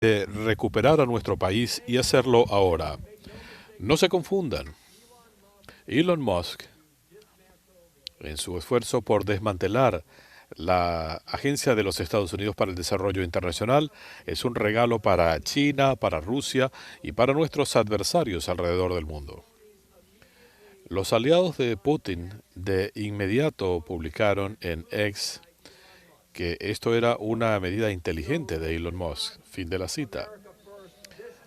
de recuperar a nuestro país y hacerlo ahora. No se confundan. Elon Musk, en su esfuerzo por desmantelar la Agencia de los Estados Unidos para el Desarrollo Internacional, es un regalo para China, para Rusia y para nuestros adversarios alrededor del mundo. Los aliados de Putin de inmediato publicaron en X que esto era una medida inteligente de Elon Musk. Fin de la cita.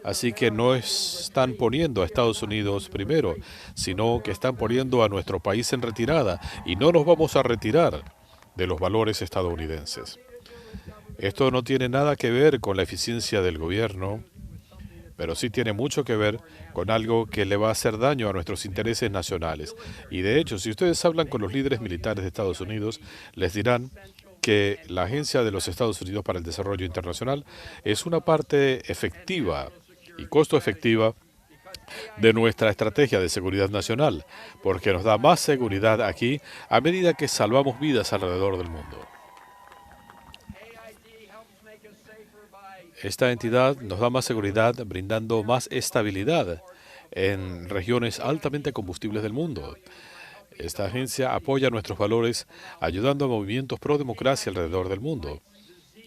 Así que no están poniendo a Estados Unidos primero, sino que están poniendo a nuestro país en retirada y no nos vamos a retirar de los valores estadounidenses. Esto no tiene nada que ver con la eficiencia del gobierno, pero sí tiene mucho que ver con algo que le va a hacer daño a nuestros intereses nacionales. Y de hecho, si ustedes hablan con los líderes militares de Estados Unidos, les dirán que la Agencia de los Estados Unidos para el Desarrollo Internacional es una parte efectiva y costo efectiva de nuestra estrategia de seguridad nacional, porque nos da más seguridad aquí a medida que salvamos vidas alrededor del mundo. Esta entidad nos da más seguridad brindando más estabilidad en regiones altamente combustibles del mundo. Esta agencia apoya nuestros valores ayudando a movimientos pro democracia alrededor del mundo.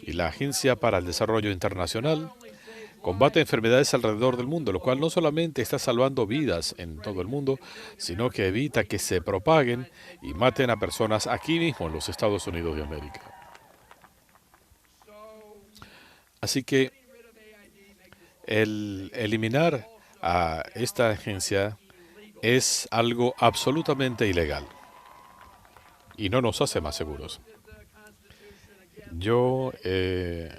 Y la Agencia para el Desarrollo Internacional combate enfermedades alrededor del mundo, lo cual no solamente está salvando vidas en todo el mundo, sino que evita que se propaguen y maten a personas aquí mismo en los Estados Unidos de América. Así que el eliminar a esta agencia es algo absolutamente ilegal y no nos hace más seguros. Yo he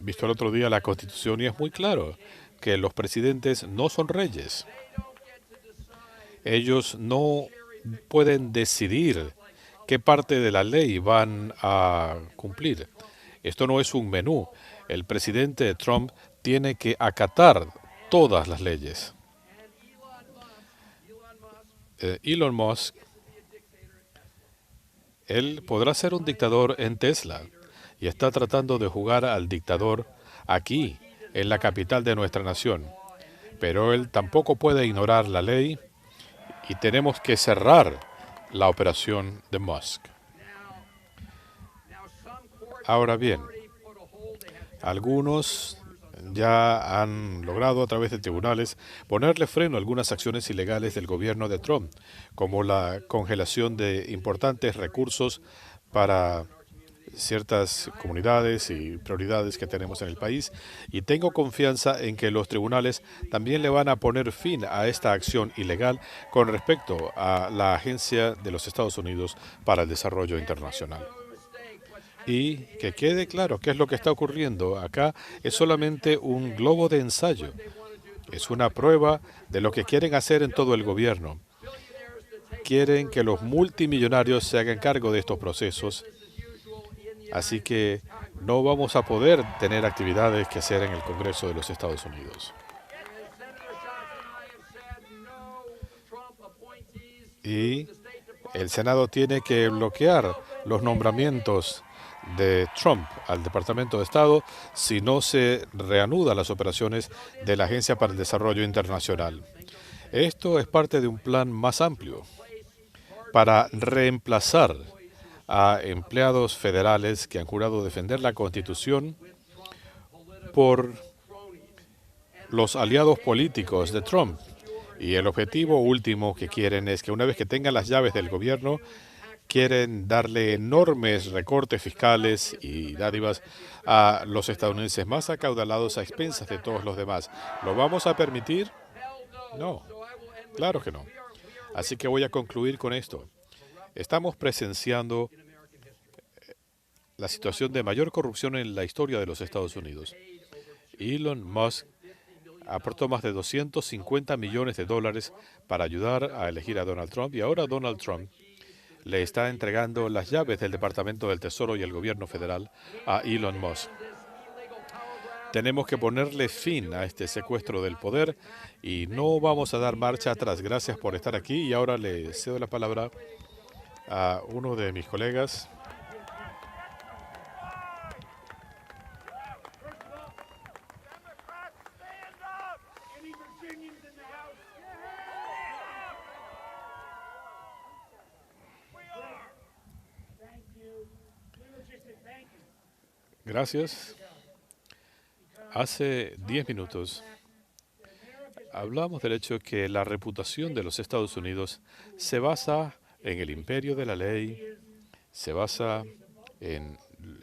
visto el otro día la Constitución y es muy claro que los presidentes no son reyes. Ellos no pueden decidir qué parte de la ley van a cumplir. Esto no es un menú. El presidente Trump tiene que acatar todas las leyes. Elon Musk, él podrá ser un dictador en Tesla y está tratando de jugar al dictador aquí, en la capital de nuestra nación. Pero él tampoco puede ignorar la ley y tenemos que cerrar la operación de Musk. Ahora bien, algunos ya han logrado a través de tribunales ponerle freno a algunas acciones ilegales del gobierno de Trump, como la congelación de importantes recursos para ciertas comunidades y prioridades que tenemos en el país, y tengo confianza en que los tribunales también le van a poner fin a esta acción ilegal con respecto a la Agencia de los Estados Unidos para el Desarrollo Internacional. Y que quede claro qué es lo que está ocurriendo acá es solamente un globo de ensayo. Es una prueba de lo que quieren hacer en todo el gobierno. Quieren que los multimillonarios se hagan cargo de estos procesos. Así que no vamos a poder tener actividades que hacer en el Congreso de los Estados Unidos. Y el Senado tiene que bloquear los nombramientos de Trump al Departamento de Estado si no se reanudan las operaciones de la Agencia para el Desarrollo Internacional. Esto es parte de un plan más amplio para reemplazar a empleados federales que han jurado defender la Constitución por los aliados políticos de Trump. Y el objetivo último que quieren es que una vez que tengan las llaves del gobierno, quieren darle enormes recortes fiscales y dádivas a los estadounidenses más acaudalados a expensas de todos los demás. ¿Lo vamos a permitir? No, claro que no. Así que voy a concluir con esto. Estamos presenciando la situación de mayor corrupción en la historia de los Estados Unidos. Elon Musk aportó más de 250 millones de dólares para ayudar a elegir a Donald Trump y ahora Donald Trump le está entregando las llaves del Departamento del Tesoro y el gobierno federal a Elon Musk. Tenemos que ponerle fin a este secuestro del poder y no vamos a dar marcha atrás. Gracias por estar aquí y ahora le cedo la palabra a uno de mis colegas. Gracias. Hace 10 minutos hablamos del hecho que la reputación de los Estados Unidos se basa en el imperio de la ley, se basa en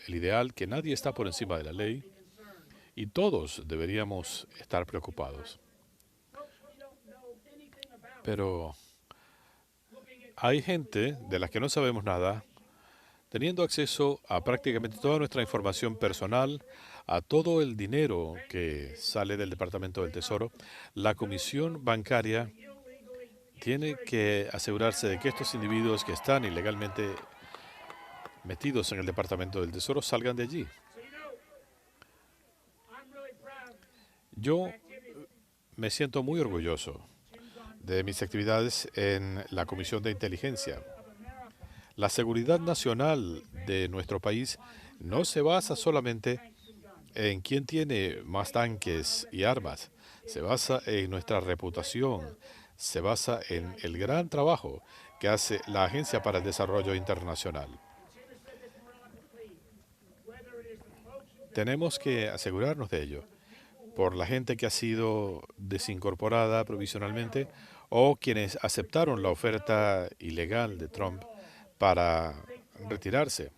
el ideal que nadie está por encima de la ley y todos deberíamos estar preocupados. Pero hay gente de la que no sabemos nada, teniendo acceso a prácticamente toda nuestra información personal, a todo el dinero que sale del Departamento del Tesoro. La Comisión Bancaria tiene que asegurarse de que estos individuos que están ilegalmente metidos en el Departamento del Tesoro salgan de allí. Yo me siento muy orgulloso de mis actividades en la Comisión de Inteligencia. La seguridad nacional de nuestro país no se basa solamente en quién tiene más tanques y armas. Se basa en nuestra reputación. Se basa en el gran trabajo que hace la Agencia para el Desarrollo Internacional. Tenemos que asegurarnos de ello por la gente que ha sido desincorporada provisionalmente o quienes aceptaron la oferta ilegal de Trump para retirarse.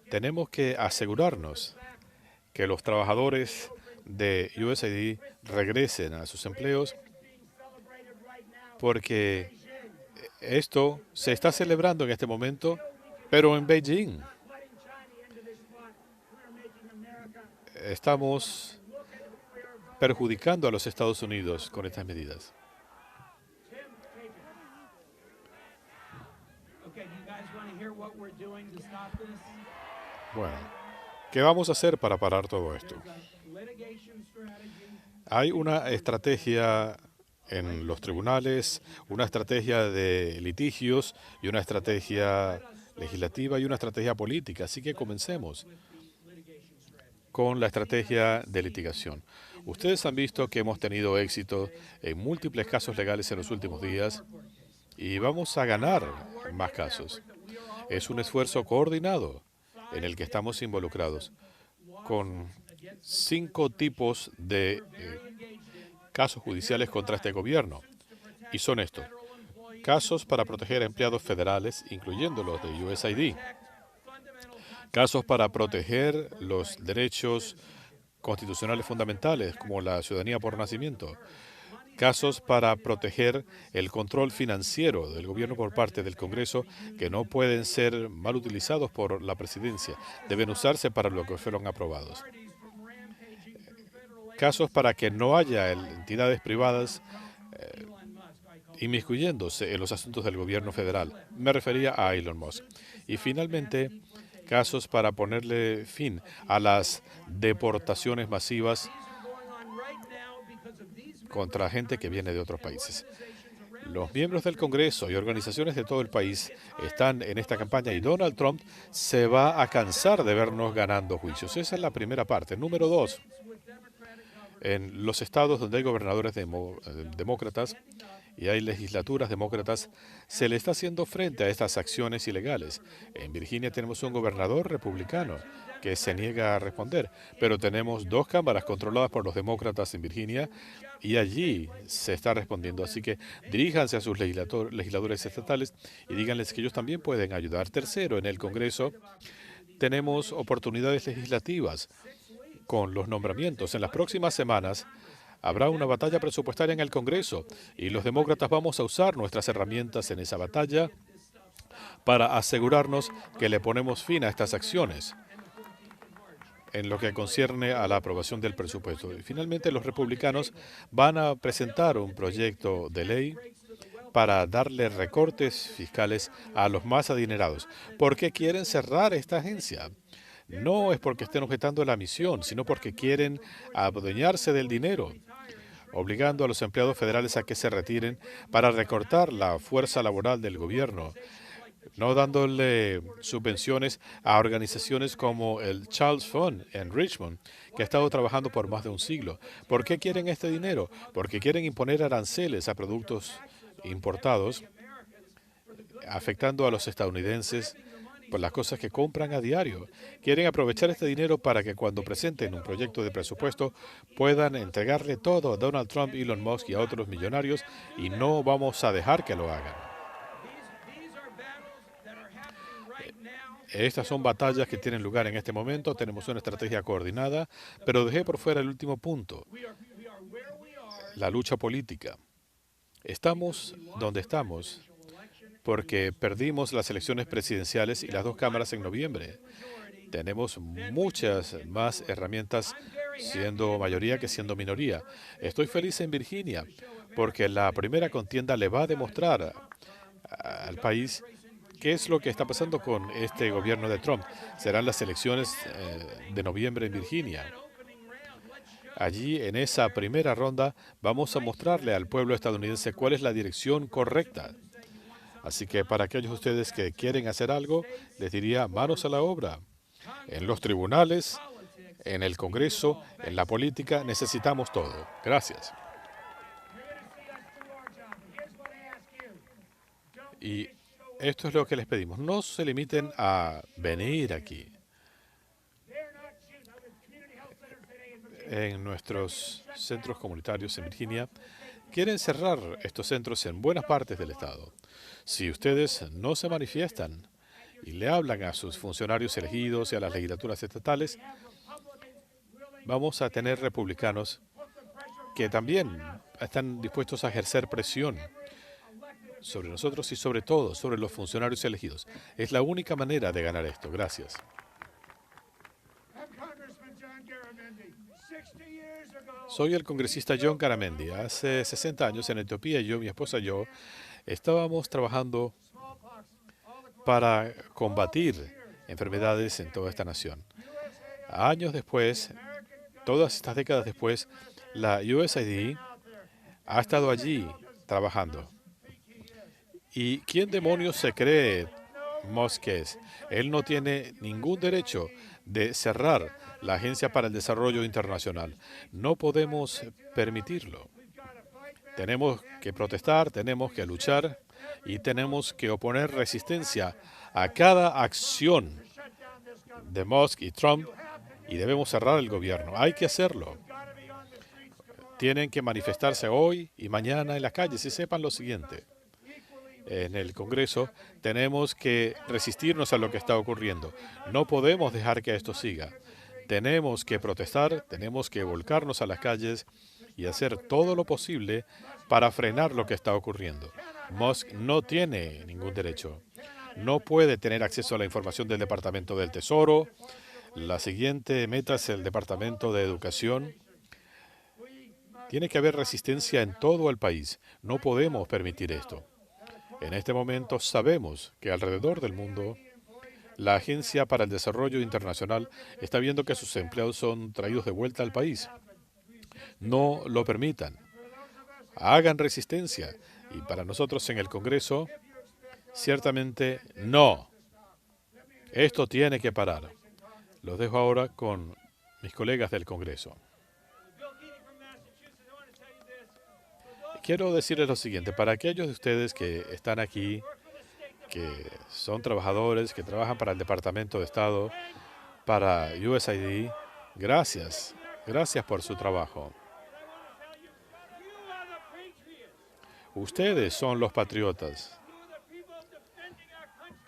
Tenemos que asegurarnos que los trabajadores de USAID regresen a sus empleos porque esto se está celebrando en este momento, pero en Beijing. Estamos perjudicando a los Estados Unidos con estas medidas. Bueno, ¿qué vamos a hacer para parar todo esto? Hay una estrategia en los tribunales, una estrategia de litigios y una estrategia legislativa y una estrategia política. Así que comencemos con la estrategia de litigación. Ustedes han visto que hemos tenido éxito en múltiples casos legales en los últimos días y vamos a ganar más casos. Es un esfuerzo coordinado en el que estamos involucrados con 5 tipos de casos judiciales contra este gobierno. Y son estos: casos para proteger a empleados federales, incluyendo los de USAID. Casos para proteger los derechos constitucionales fundamentales, como la ciudadanía por nacimiento. Casos para proteger el control financiero del gobierno por parte del Congreso, que no pueden ser mal utilizados por la presidencia. Deben usarse para lo que fueron aprobados. Casos para que no haya entidades privadas inmiscuyéndose en los asuntos del gobierno federal. Me refería a Elon Musk. Y finalmente, casos para ponerle fin a las deportaciones masivas contra gente que viene de otros países. Los miembros del Congreso y organizaciones de todo el país están en esta campaña y Donald Trump se va a cansar de vernos ganando juicios. Esa es la primera parte. Número 2, en los estados donde hay gobernadores demócratas y hay legislaturas demócratas, se le está haciendo frente a estas acciones ilegales. En Virginia tenemos un gobernador republicano que se niega a responder, pero tenemos 2 cámaras controladas por los demócratas en Virginia y allí se está respondiendo. Así que diríjanse a sus legisladores estatales y díganles que ellos también pueden ayudar. Tercero, en el Congreso tenemos oportunidades legislativas con los nombramientos. En las próximas semanas habrá una batalla presupuestaria en el Congreso y los demócratas vamos a usar nuestras herramientas en esa batalla para asegurarnos que le ponemos fin a estas acciones en lo que concierne a la aprobación del presupuesto. Y finalmente, los republicanos van a presentar un proyecto de ley para darle recortes fiscales a los más adinerados. ¿Por qué quieren cerrar esta agencia? No es porque estén objetando la misión, sino porque quieren adueñarse del dinero, obligando a los empleados federales a que se retiren para recortar la fuerza laboral del gobierno, no dándole subvenciones a organizaciones como el Child's Fund en Richmond, que ha estado trabajando por más de un siglo. ¿Por qué quieren este dinero? Porque quieren imponer aranceles a productos importados, afectando a los estadounidenses por las cosas que compran a diario. Quieren aprovechar este dinero para que cuando presenten un proyecto de presupuesto puedan entregarle todo a Donald Trump, Elon Musk y a otros millonarios, y no vamos a dejar que lo hagan. Estas son batallas que tienen lugar en este momento. Tenemos una estrategia coordinada, pero dejé por fuera el último punto, la lucha política. Estamos donde estamos porque perdimos las elecciones presidenciales y las dos cámaras en noviembre. Tenemos muchas más herramientas siendo mayoría que siendo minoría. Estoy feliz en Virginia porque la primera contienda le va a demostrar al país qué es lo que está pasando con este gobierno de Trump. Serán las elecciones de noviembre en Virginia. Allí, en esa primera ronda, vamos a mostrarle al pueblo estadounidense cuál es la dirección correcta. Así que para aquellos de ustedes que quieren hacer algo, les diría manos a la obra. En los tribunales, en el Congreso, en la política, necesitamos todo. Gracias. Y esto es lo que les pedimos. No se limiten a venir aquí. En nuestros centros comunitarios en Virginia, quieren cerrar estos centros en buenas partes del estado. Si ustedes no se manifiestan y le hablan a sus funcionarios elegidos y a las legislaturas estatales, vamos a tener republicanos que también están dispuestos a ejercer presión sobre nosotros y sobre todo sobre los funcionarios elegidos. Es la única manera de ganar esto. Gracias. Soy el congresista John Garamendi. Hace 60 años en Etiopía, mi esposa y yo estábamos trabajando para combatir enfermedades en toda esta nación. Años después, todas estas décadas después, la USAID ha estado allí trabajando. ¿Y quién demonios se cree Musk es? Él no tiene ningún derecho de cerrar la Agencia para el Desarrollo Internacional. No podemos permitirlo. Tenemos que protestar, tenemos que luchar y tenemos que oponer resistencia a cada acción de Musk y Trump y debemos cerrar el gobierno. Hay que hacerlo. Tienen que manifestarse hoy y mañana en las calles y sepan lo siguiente. En el Congreso tenemos que resistirnos a lo que está ocurriendo. No podemos dejar que esto siga. Tenemos que protestar, tenemos que volcarnos a las calles y hacer todo lo posible para frenar lo que está ocurriendo. Musk no tiene ningún derecho. No puede tener acceso a la información del Departamento del Tesoro. La siguiente meta es el Departamento de Educación. Tiene que haber resistencia en todo el país. No podemos permitir esto. En este momento sabemos que alrededor del mundo la Agencia para el Desarrollo Internacional está viendo que sus empleados son traídos de vuelta al país. No lo permitan. Hagan resistencia. Y para nosotros en el Congreso, ciertamente no. Esto tiene que parar. Los dejo ahora con mis colegas del Congreso. Quiero decirles lo siguiente, para aquellos de ustedes que están aquí, que son trabajadores, que trabajan para el Departamento de Estado, para USAID, gracias. Gracias por su trabajo. Ustedes son los patriotas.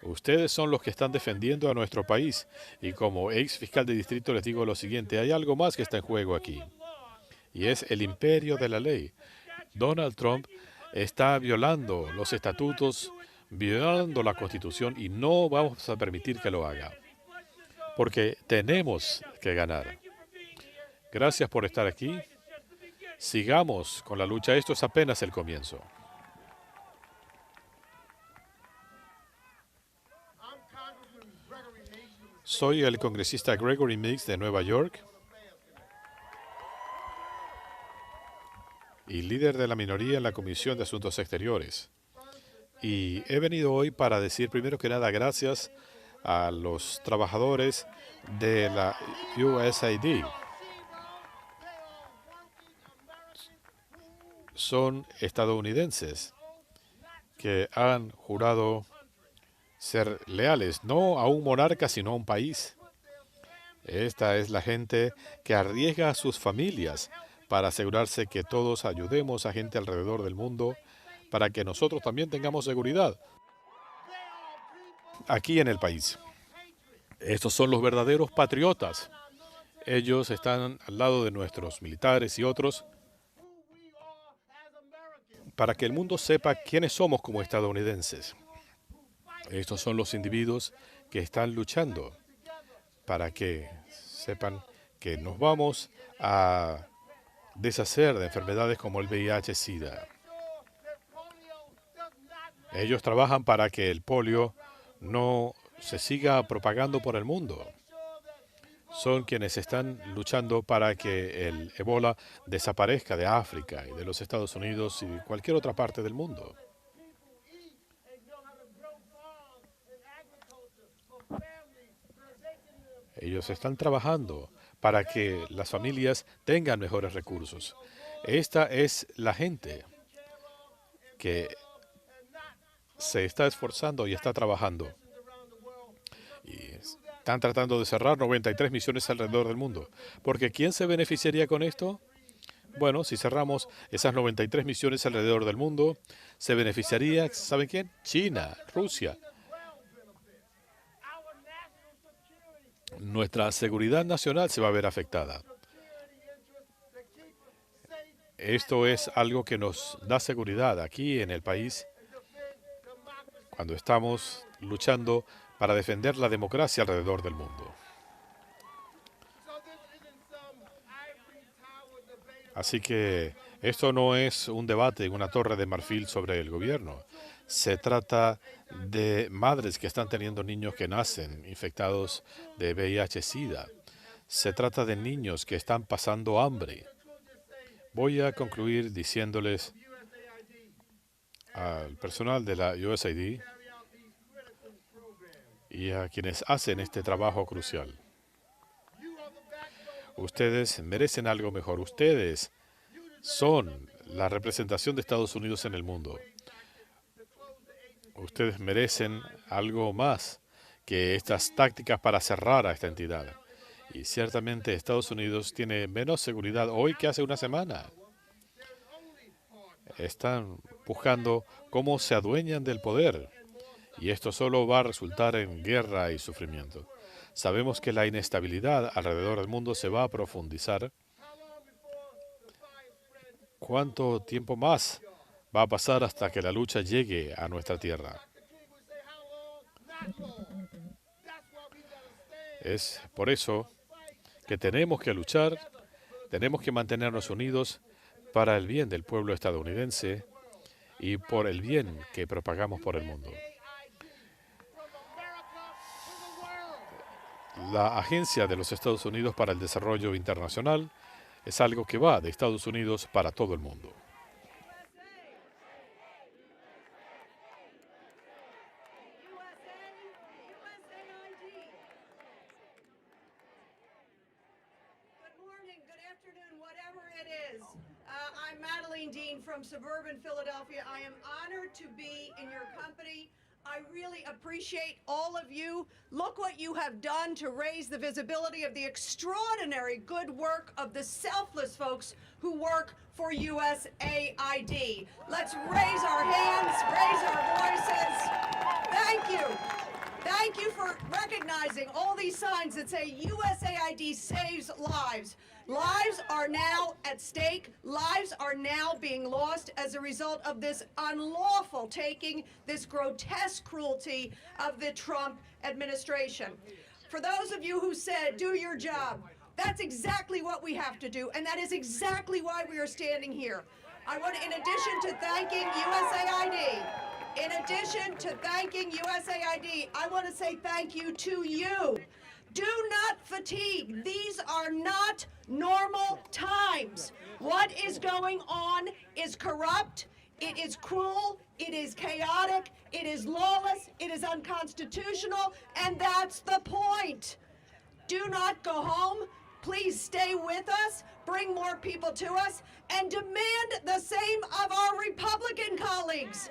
Ustedes son los que están defendiendo a nuestro país. Y como ex fiscal de distrito les digo lo siguiente, hay algo más que está en juego aquí. Y es el imperio de la ley. Donald Trump está violando los estatutos, violando la Constitución y no vamos a permitir que lo haga. Porque tenemos que ganar. Gracias por estar aquí. Sigamos con la lucha. Esto es apenas el comienzo. Soy el congresista Gregory Meeks de Nueva York y líder de la minoría en la Comisión de Asuntos Exteriores. Y he venido hoy para decir primero que nada gracias a los trabajadores de la USAID. Son estadounidenses que han jurado ser leales, no a un monarca, sino a un país. Esta es la gente que arriesga a sus familias para asegurarse que todos ayudemos a gente alrededor del mundo para que nosotros también tengamos seguridad aquí en el país. Estos son los verdaderos patriotas. Ellos están al lado de nuestros militares y otros para que el mundo sepa quiénes somos como estadounidenses. Estos son los individuos que están luchando para que sepan que nos vamos a deshacer de enfermedades como el VIH-Sida. Ellos trabajan para que el polio no se siga propagando por el mundo. Son quienes están luchando para que el ébola desaparezca de África y de los Estados Unidos y de cualquier otra parte del mundo. Ellos están trabajando para que las familias tengan mejores recursos. Esta es la gente que se está esforzando y está trabajando. Y están tratando de cerrar 93 misiones alrededor del mundo. Porque ¿quién se beneficiaría con esto? Bueno, si cerramos esas 93 misiones alrededor del mundo, se beneficiaría, ¿saben quién? China, Rusia. Nuestra seguridad nacional se va a ver afectada. Esto es algo que nos da seguridad aquí en el país cuando estamos luchando para defender la democracia alrededor del mundo. Así que esto no es un debate en una torre de marfil sobre el gobierno. Se trata de madres que están teniendo niños que nacen infectados de VIH-Sida. Se trata de niños que están pasando hambre. Voy a concluir diciéndoles al personal de la USAID y a quienes hacen este trabajo crucial. Ustedes merecen algo mejor. Ustedes son la representación de Estados Unidos en el mundo. Ustedes merecen algo más que estas tácticas para cerrar a esta entidad. Y ciertamente Estados Unidos tiene menos seguridad hoy que hace una semana. Están buscando cómo se adueñan del poder. Y esto solo va a resultar en guerra y sufrimiento. Sabemos que la inestabilidad alrededor del mundo se va a profundizar. ¿Cuánto tiempo más va a pasar hasta que la lucha llegue a nuestra tierra? Es por eso que tenemos que luchar, tenemos que mantenernos unidos para el bien del pueblo estadounidense y por el bien que propagamos por el mundo. La Agencia de los Estados Unidos para el Desarrollo Internacional es algo que va de Estados Unidos para todo el mundo. From suburban Philadelphia. I am honored to be in your company. I really appreciate all of you. Look what you have done to raise the visibility of the extraordinary good work of the selfless folks who work for USAID. Let's raise our hands, raise our voices. Thank you. Thank you for recognizing all these signs that say USAID saves lives. Lives are now at stake. Lives are now being lost as a result of this unlawful taking, this grotesque cruelty of the Trump administration. For those of you who said, do your job, that's exactly what we have to do, and that is exactly why we are standing here. I want, in addition to thanking USAID, I want to say thank you to you. Do not fatigue. These are not normal times. What is going on is corrupt, it is cruel, it is chaotic, it is lawless, it is unconstitutional, and that's the point. Do not go home. Please stay with us, bring more people to us, and demand the same of our Republican colleagues.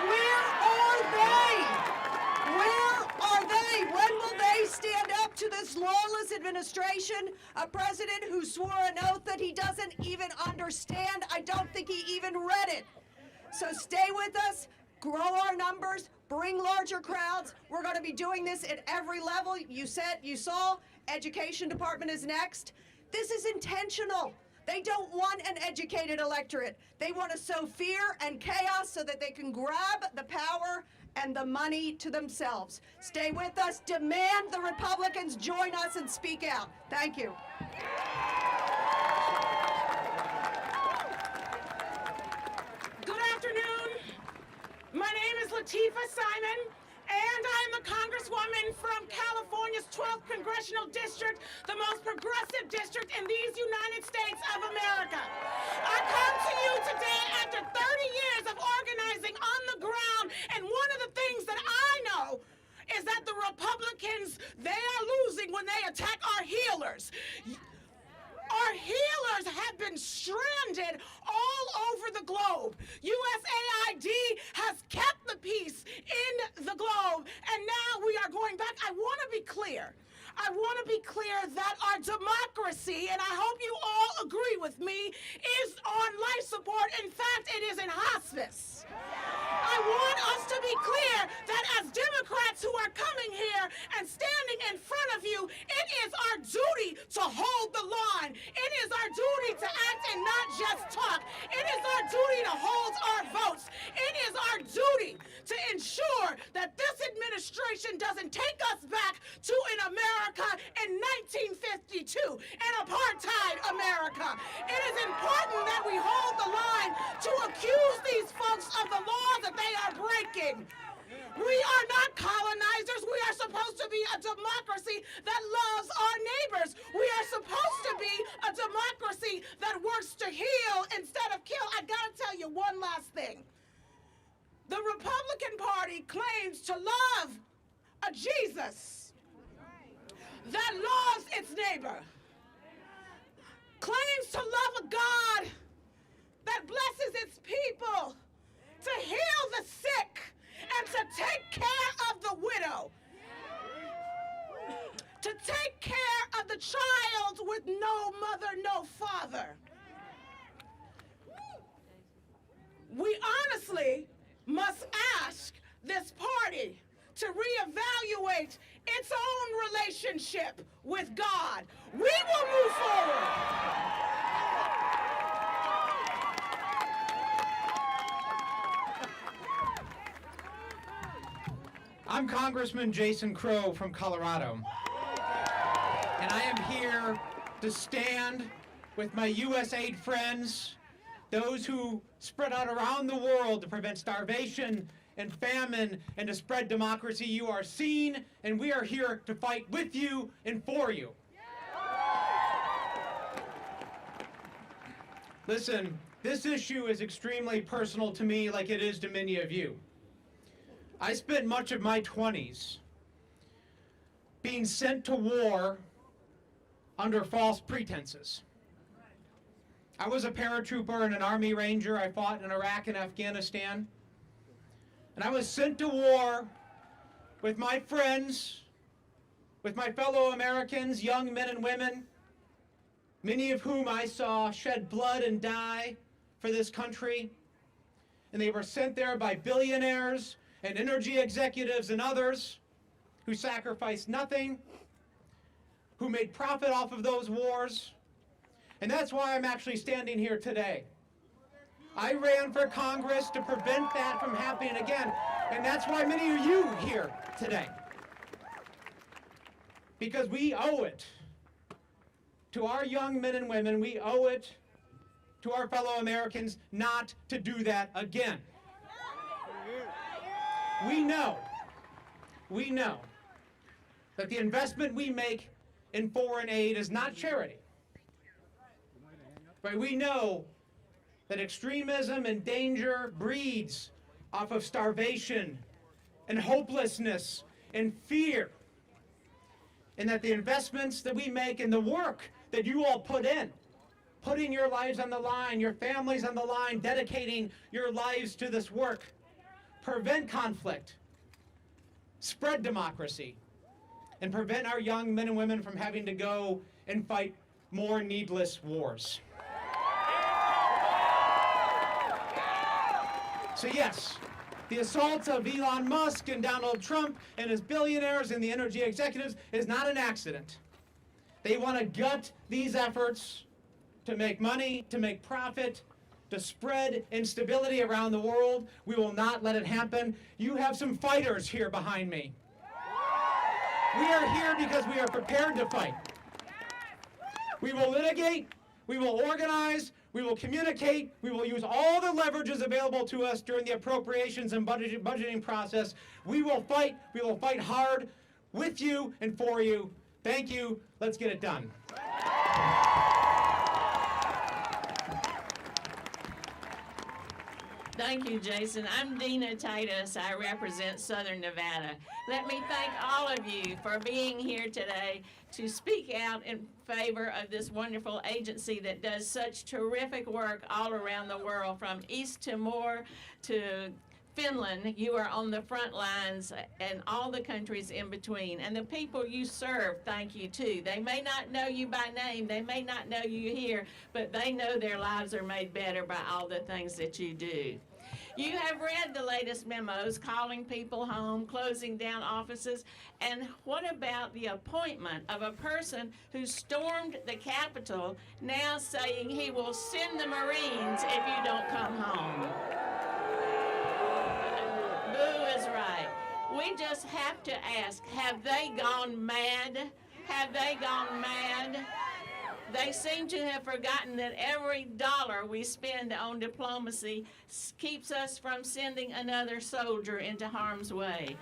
Where are they? Where are they? When will they stand up to this lawless administration? A president who swore an oath that he doesn't even understand. I don't think he even read it. So stay with us, grow our numbers, bring larger crowds. We're going to be doing this at every level. You saw, education department is next. This is intentional. They don't want an educated electorate. They want to sow fear and chaos so that they can grab the power and the money to themselves. Stay with us. Demand the Republicans join us and speak out. Thank you. Good afternoon. My name is Latifah Simon, and I'm a congresswoman from California's 12th Congressional District, the most progressive district in these United States of America. I come to you today after 30 years of organizing on the ground, and one of the things that I know is that the Republicans, they are losing when they attack our healers. Our healers have been stranded all over the globe. USAID has kept the peace in the globe, and now we are going back. I want to be clear. I want to be clear that our democracy, and I hope you all agree with me, is on life support. In fact, it is in hospice. I want us to be clear that as Democrats who are coming here and standing in front of you, it is our duty to hold the line. It is our duty to act and not just talk. It is our duty to hold our votes. It is our duty to ensure that this administration doesn't take us back to an America in 1952, an apartheid America. It is important that we hold the line to accuse these folks of the laws that they are breaking. We are not colonizers. We are supposed to be a democracy that loves our neighbors. We are supposed to be a democracy that works to heal instead of kill. I gotta tell you one last thing. The Republican Party claims to love a Jesus that loves its neighbor, claims to love a God that blesses its people, to heal the sick, and to take care of the widow, to take care of the child with no mother, no father. We honestly must ask this party to reevaluate its own relationship with God. We will move forward. I'm Congressman Jason Crow from Colorado, and I am here to stand with my USAID friends, those who spread out around the world to prevent starvation and famine and to spread democracy. You are seen, and we are here to fight with you and for you. Listen, this issue is extremely personal to me, like it is to many of you. I spent much of my 20s being sent to war under false pretenses. I was a paratrooper and an Army Ranger. I fought in Iraq and Afghanistan. And I was sent to war with my friends, with my fellow Americans, young men and women, many of whom I saw shed blood and die for this country. And they were sent there by billionaires and energy executives and others who sacrificed nothing, who made profit off of those wars. And that's why I'm actually standing here today. I ran for Congress to prevent that from happening again. And that's why many of you are here today. Because we owe it to our young men and women, we owe it to our fellow Americans not to do that again. We know that the investment we make in foreign aid is not charity. But we know that extremism and danger breeds off of starvation and hopelessness and fear. And that the investments that we make and the work that you all put in, putting your lives on the line, your families on the line, dedicating your lives to this work, prevent conflict, spread democracy, and prevent our young men and women from having to go and fight more needless wars. So yes, the assaults of Elon Musk and Donald Trump and his billionaires and the energy executives is not an accident. They want to gut these efforts to make money, to make profit, to spread instability around the world. We will not let it happen. You have some fighters here behind me. We are here because we are prepared to fight. We will litigate, we will organize, we will communicate, we will use all the leverages available to us during the appropriations and budgeting process. We will fight hard with you and for you. Thank you. Let's get it done. Thank you, Jason. I'm Dina Titus. I represent Southern Nevada. Let me thank all of you for being here today to speak out in favor of this wonderful agency that does such terrific work all around the world, from East Timor to Finland. You are on the front lines, and all the countries in between. And the people you serve, thank you too. They may not know you by name, they may not know you here, but they know their lives are made better by all the things that you do. You have read the latest memos calling people home, closing down offices, and what about the appointment of a person who stormed the Capitol, now saying he will send the Marines if you don't come home? Boo is right. We just have to ask, have they gone mad? Have they gone mad? They seem to have forgotten that every dollar we spend on diplomacy keeps us from sending another soldier into harm's way.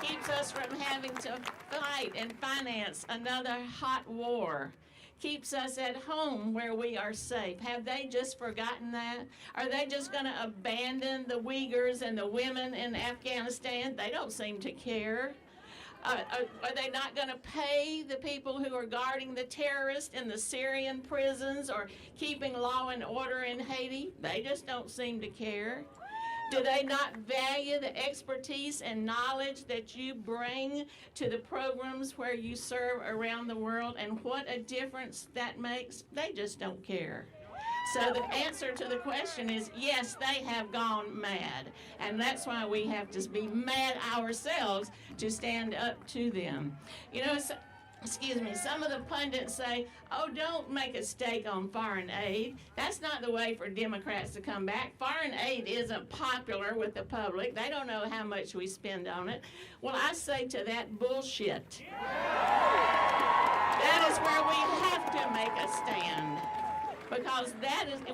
Keeps us from having to fight and finance another hot war. Keeps us at home where we are safe. Have they just forgotten that? Are they just going to abandon the Uyghurs and the women in Afghanistan? They don't seem to care. Are they not going to pay the people who are guarding the terrorists in the Syrian prisons or keeping law and order in Haiti? They just don't seem to care. Do they not value the expertise and knowledge that you bring to the programs where you serve around the world, and what a difference that makes? They just don't care. So the answer to the question is, yes, they have gone mad. And that's why we have to be mad ourselves to stand up to them. You know, some of the pundits say, oh, don't make a stake on foreign aid. That's not the way for Democrats to come back. Foreign aid isn't popular with the public. They don't know how much we spend on it. Well, I say to that, bullshit. That is where we have to make a stand. Because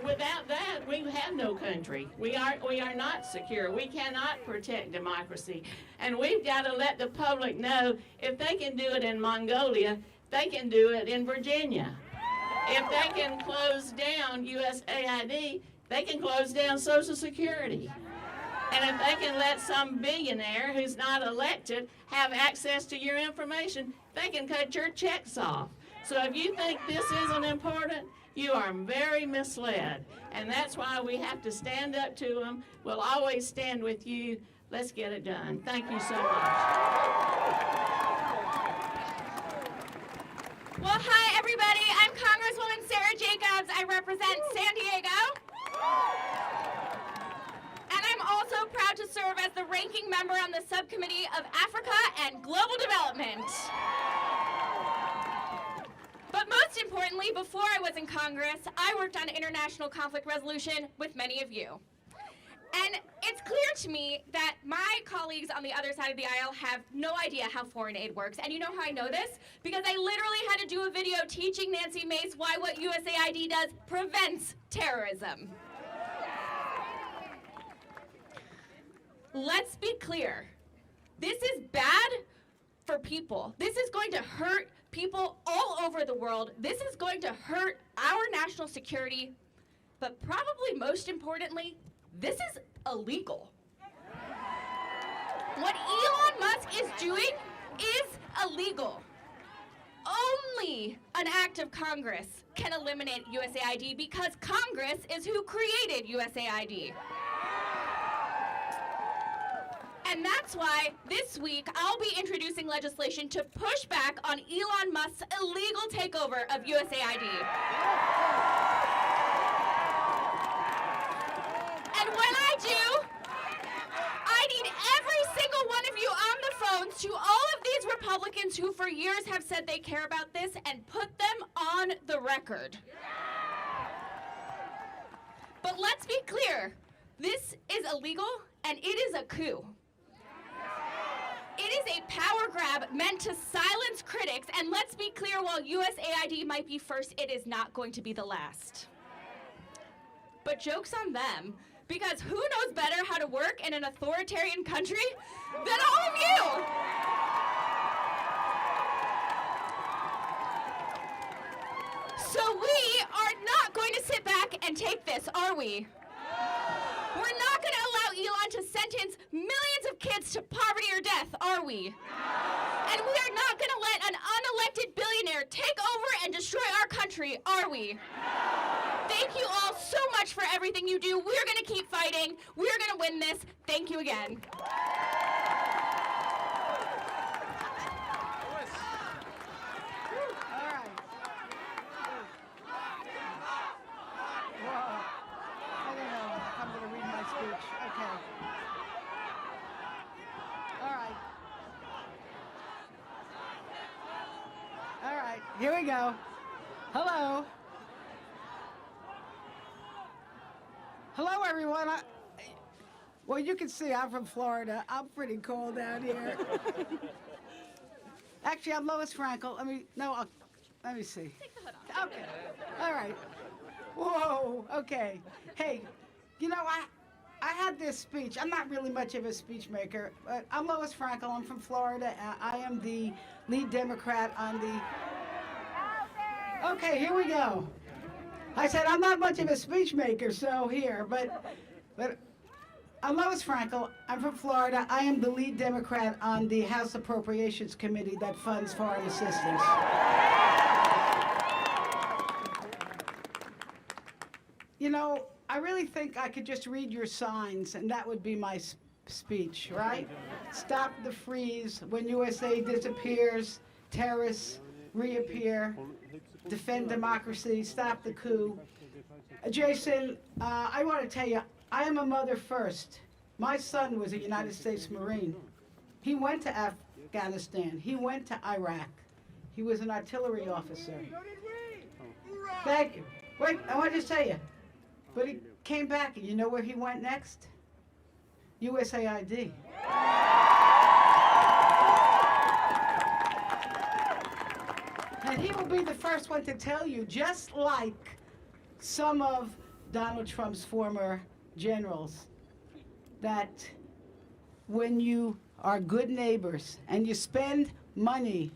without that, we have no country. We are not secure. We cannot protect democracy. And we've got to let the public know, if they can do it in Mongolia, they can do it in Virginia. If they can close down USAID, they can close down Social Security. And if they can let some billionaire who's not elected have access to your information, they can cut your checks off. So if you think this isn't important, you are very misled, and that's why we have to stand up to them. We'll always stand with you. Let's get it done. Thank you so much. Well, hi, everybody. I'm Congresswoman Sarah Jacobs. I represent San Diego. And I'm also proud to serve as the ranking member on the Subcommittee of Africa and Global Development. But most importantly, before I was in Congress, I worked on international conflict resolution with many of you. And it's clear to me that my colleagues on the other side of the aisle have no idea how foreign aid works. And you know how I know this? Because I literally had to do a video teaching Nancy Mace why what USAID does prevents terrorism. Let's be clear. This is bad for people. This is going to hurt people all over the world. This is going to hurt our national security, but probably most importantly, this is illegal. What Elon Musk is doing is illegal. Only an act of Congress can eliminate USAID because Congress is who created USAID. And that's why this week I'll be introducing legislation to push back on Elon Musk's illegal takeover of USAID. And when I do, I need every single one of you on the phones to all of these Republicans who for years have said they care about this and put them on the record. But let's be clear, this is illegal and it is a coup. It is a power grab meant to silence critics, and let's be clear, while USAID might be first, it is not going to be the last. But joke's on them, because who knows better how to work in an authoritarian country than all of you? So we are not going to sit back and take this, are we? We're not going to allow Elon to sentence millions of kids to poverty or death, are we? And we are not going to let an unelected billionaire take over and destroy our country, are we? Thank you all so much for everything you do. We're going to keep fighting. We're going to win this. Thank you again. Here we go. Hello. Hello, everyone. Well, you can see I'm from Florida. I'm pretty cold out here. Actually, I'm Lois Frankel. Let me see. Take the hood off. Okay. All right. Whoa. Okay. Hey, you know, I had this speech. I'm not really much of a speech maker, but I'm Lois Frankel. I'm from Florida. I am the lead Democrat on the... Okay, here we go. I said I'm not much of a speech maker, so here, but I'm Lois Frankel. I'm from Florida. I am the lead Democrat on the House Appropriations Committee that funds foreign assistance. You know, I really think I could just read your signs, and that would be my speech, right? Stop the freeze. When USA disappears, terrorists reappear. Defend democracy, stop the coup. Jason, I want to tell you, I am a mother first. My son was a United States Marine. He went to Afghanistan. He went to Iraq. He was an artillery officer. Thank you. Wait, I want to just tell you. But he came back, and you know where he went next? USAID. And he will be the first one to tell you, just like some of Donald Trump's former generals, that when you are good neighbors and you spend money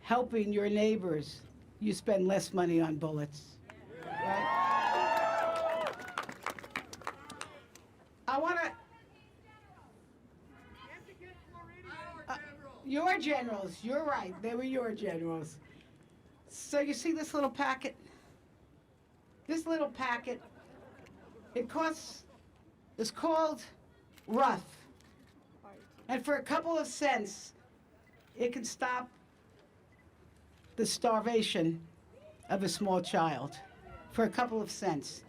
helping your neighbors, you spend less money on bullets, right? I want to... Your generals, you're right, they were your generals. So you see this little packet? This little packet, it's called Rough. And for a couple of cents, it can stop the starvation of a small child. For a couple of cents.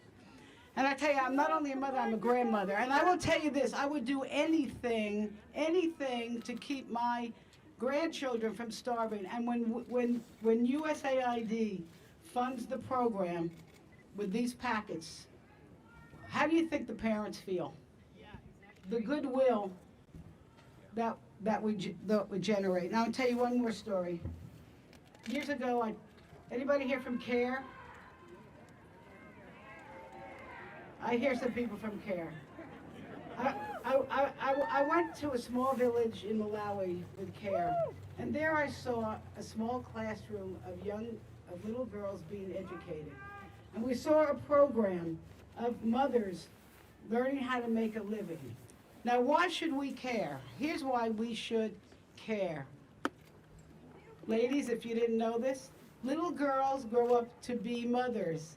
And I tell you, I'm not only a mother, I'm a grandmother. And I will tell you this, I would do anything to keep my grandchildren from starving. And when USAID funds the program with these packets, how do you think the parents feel? The goodwill that we generate. Now I'll tell you one more story. Years ago, anybody here from CARE? I hear some people from CARE. I went to a small village in Malawi with CARE, and there I saw a small classroom of little girls being educated. And we saw a program of mothers learning how to make a living. Now, why should we care? Here's why we should care. Ladies, if you didn't know this, little girls grow up to be mothers,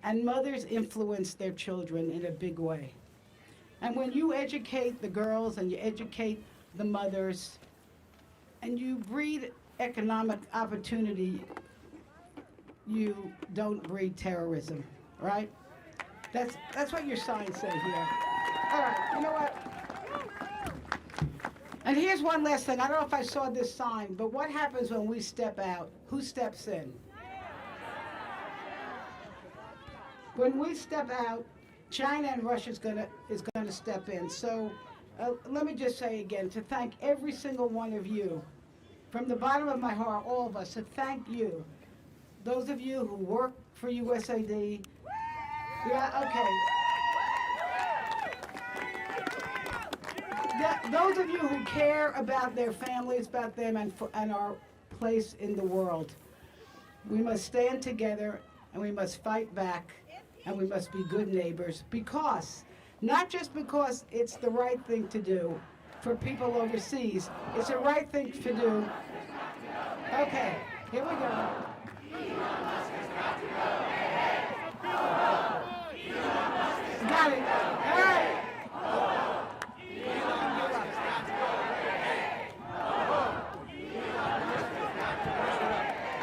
and mothers influence their children in a big way. And when you educate the girls and you educate the mothers and you breed economic opportunity, you don't breed terrorism, right? That's what your signs say here. All right, you know what? And here's one last thing. I don't know if I saw this sign, but what happens when we step out? Who steps in? When we step out, China and Russia is gonna step in. So let me just say again, to thank every single one of you, from the bottom of my heart, all of us, to thank you. Those of you who work for USAID, yeah, okay. Those of you who care about their families, about them, and our place in the world, we must stand together and we must fight back and we must be good neighbors, because, not just because it's the right thing to do for people overseas, it's the right thing to do. Okay, here we go. Got it. All right.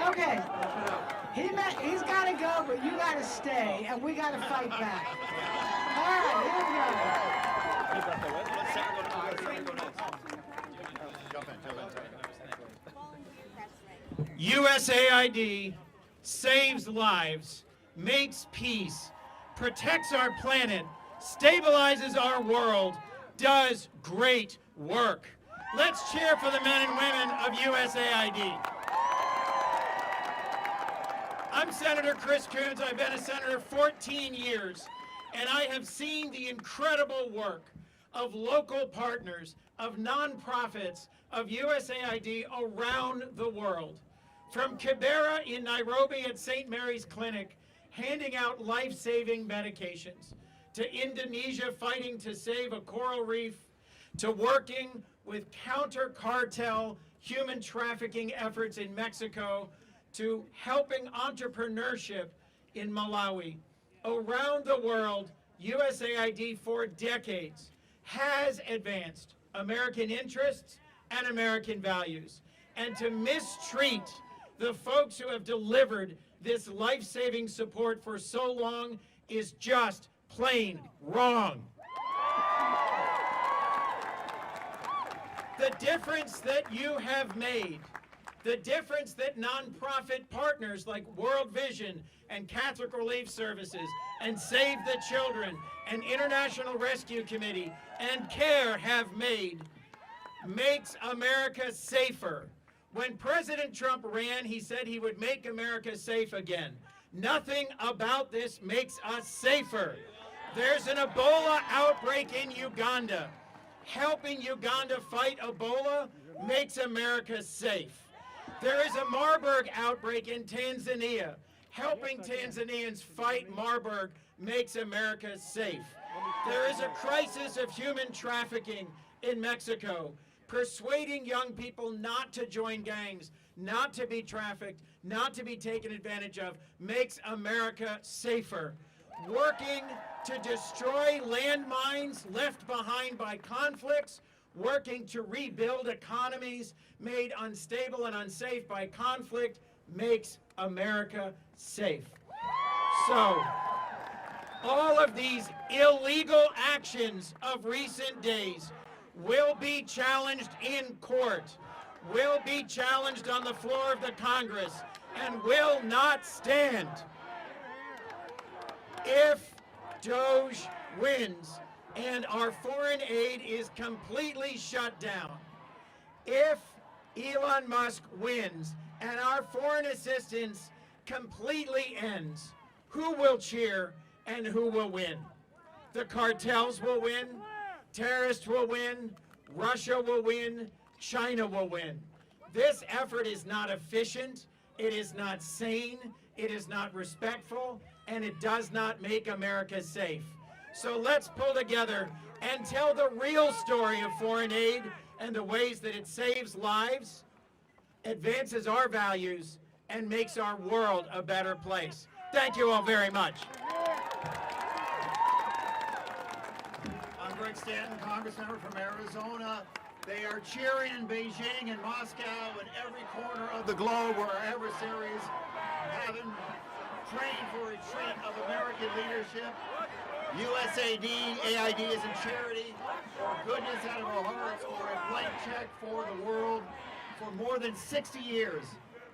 Okay. He's got to go, but you got to stay, and we got to fight back. All right, here we go. USAID saves lives, makes peace, protects our planet, stabilizes our world, does great work. Let's cheer for the men and women of USAID. I'm Senator Chris Coons. I've been a senator 14 years, and I have seen the incredible work of local partners, of nonprofits, of USAID around the world. From Kibera in Nairobi at St. Mary's Clinic, handing out life-saving medications, to Indonesia fighting to save a coral reef, to working with counter-cartel human trafficking efforts in Mexico, to helping entrepreneurship in Malawi. Around the world, USAID for decades has advanced American interests and American values. And to mistreat the folks who have delivered this life-saving support for so long is just plain wrong. The difference that you have made, the difference that nonprofit partners like World Vision and Catholic Relief Services and Save the Children and International Rescue Committee and CARE have made makes America safer. When President Trump ran, he said he would make America safe again. Nothing about this makes us safer. There's an Ebola outbreak in Uganda. Helping Uganda fight Ebola makes America safe. There is a Marburg outbreak in Tanzania. Helping Tanzanians fight Marburg makes America safe. There is a crisis of human trafficking in Mexico. Persuading young people not to join gangs, not to be trafficked, not to be taken advantage of, makes America safer. Working to destroy landmines left behind by conflicts, working to rebuild economies made unstable and unsafe by conflict, makes America safe. So, all of these illegal actions of recent days will be challenged in court, will be challenged on the floor of the Congress, and will not stand. If DOJ wins and our foreign aid is completely shut down, if Elon Musk wins and our foreign assistance completely ends, who will cheer and who will win? The cartels will win, terrorists will win, Russia will win, China will win. This effort is not efficient, it is not sane, it is not respectful, and it does not make America safe. So let's pull together and tell the real story of foreign aid and the ways that it saves lives, advances our values, and makes our world a better place. Thank you all very much. Eric Stanton, Congressmember from Arizona. They are cheering in Beijing and Moscow and every corner of the globe where our adversaries haven't trained for a retreat of American leadership. USAID, AID is in charity, for goodness out of our hearts, for a blank check for the world. For more than 60 years,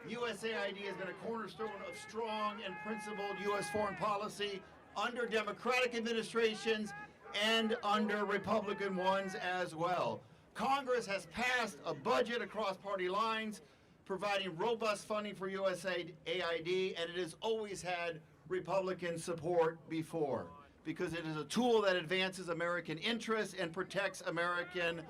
USAID has been a cornerstone of strong and principled U.S. foreign policy under Democratic administrations and under Republican ones as well. Congress has passed a budget across party lines, providing robust funding for USAID, and it has always had Republican support before, because it is a tool that advances American interests and protects American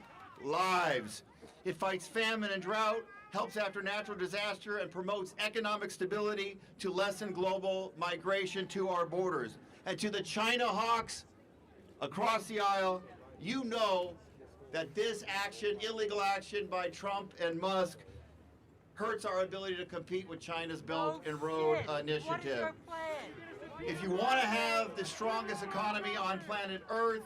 lives. It fights famine and drought, helps after natural disaster, and promotes economic stability to lessen global migration to our borders. And to the China hawks across the aisle, you know that this action, illegal action by Trump and Musk, hurts our ability to compete with China's Belt and Road Initiative. What is your plan? If you want to have the strongest economy on planet Earth,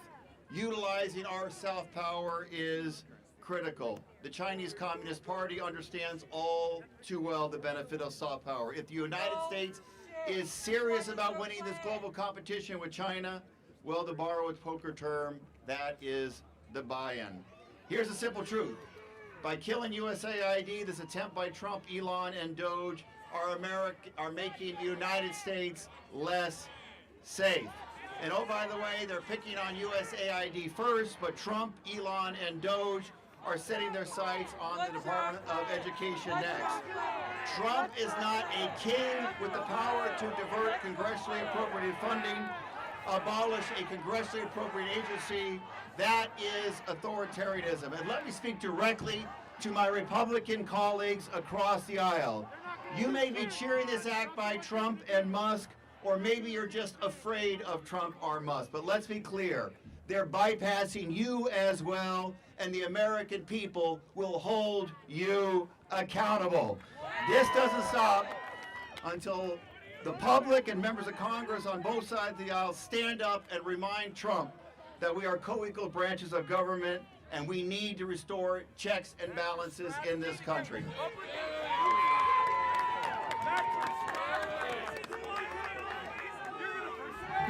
utilizing our soft power is critical. The Chinese Communist Party understands all too well the benefit of soft power. If the United States is serious about winning this global competition with China, well, to borrow a poker term, that is the buy-in. Here's the simple truth. By killing USAID, this attempt by Trump, Elon, and Doge are making the United States less safe. And oh, by the way, they're picking on USAID first, but Trump, Elon, and Doge are setting their sights on the Department of Education next. Trump is not a king with the power to divert congressionally appropriated funding, abolish a congressionally appropriated agency. That is authoritarianism. And let me speak directly to my Republican colleagues across the aisle. You may be cheering this act by Trump and Musk, or maybe you're just afraid of Trump or Musk. But let's be clear, they're bypassing you as well, and the American people will hold you accountable. This doesn't stop until the public and members of Congress on both sides of the aisle stand up and remind Trump that we are co-equal branches of government and we need to restore checks and balances in this country.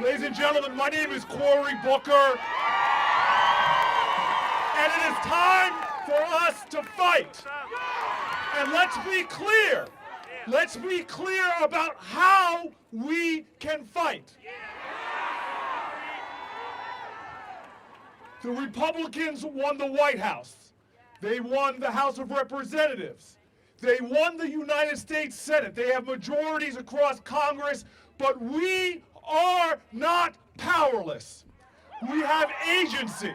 Ladies and gentlemen, my name is Cory Booker, and it is time for us to fight. And let's be clear. Let's be clear about how we can fight. The Republicans won the White House. They won the House of Representatives. They won the United States Senate. They have majorities across Congress, but we are not powerless. We have agency,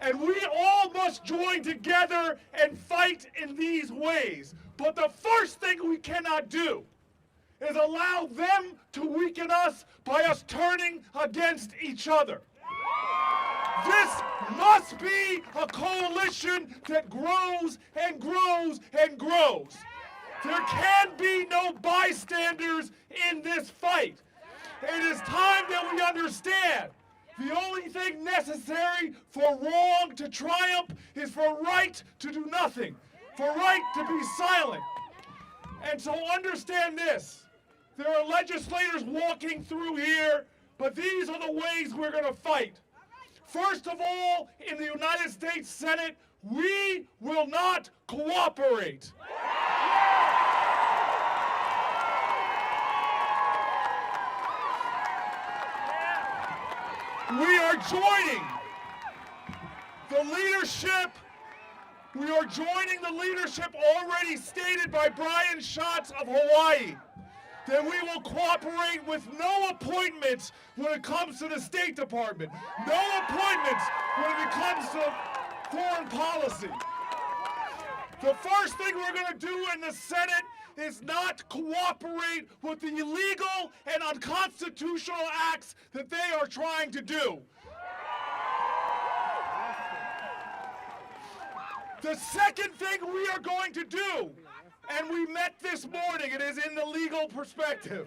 and we all must join together and fight in these ways. But the first thing we cannot do is allow them to weaken us by us turning against each other. This must be a coalition that grows and grows and grows. There can be no bystanders in this fight. It is time that we understand the only thing necessary for wrong to triumph is for right to do nothing, for right to be silent. And so understand this. There are legislators walking through here, but these are the ways we're going to fight. First of all, in the United States Senate, we will not cooperate. We are joining the leadership. We are joining the leadership already stated by Brian Schatz of Hawaii, that we will cooperate with no appointments when it comes to the State Department, no appointments when it comes to foreign policy. The first thing we're going to do in the Senate is not cooperate with the illegal and unconstitutional acts that they are trying to do. The second thing we are going to do, and we met this morning, it is in the legal perspective.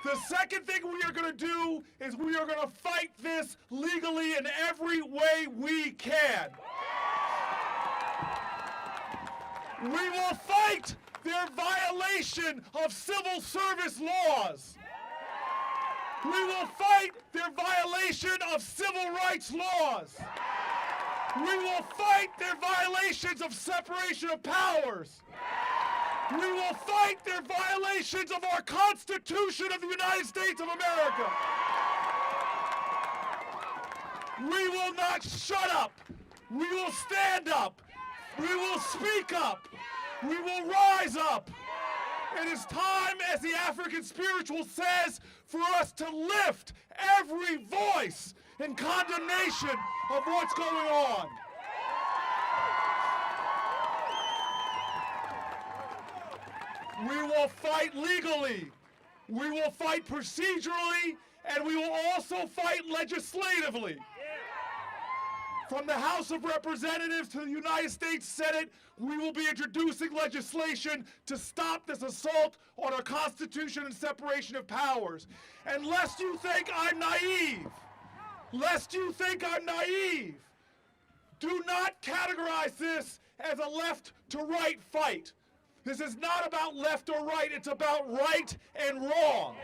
The second thing we are going to do is we are going to fight this legally in every way we can. We will fight their violation of civil service laws. We will fight their violation of civil rights laws. We will fight their violations of separation of powers. We will fight their violations of our Constitution of the United States of America. We will not shut up. We will stand up. We will speak up. We will rise up. It is time, as the African spiritual says, for us to lift every voice in condemnation of what's going on. We will fight legally, we will fight procedurally, and we will also fight legislatively. From the House of Representatives to the United States Senate, we will be introducing legislation to stop this assault on our Constitution and separation of powers. And lest you think I'm naive, do not categorize this as a left to right fight. This is not about left or right, it's about right and wrong.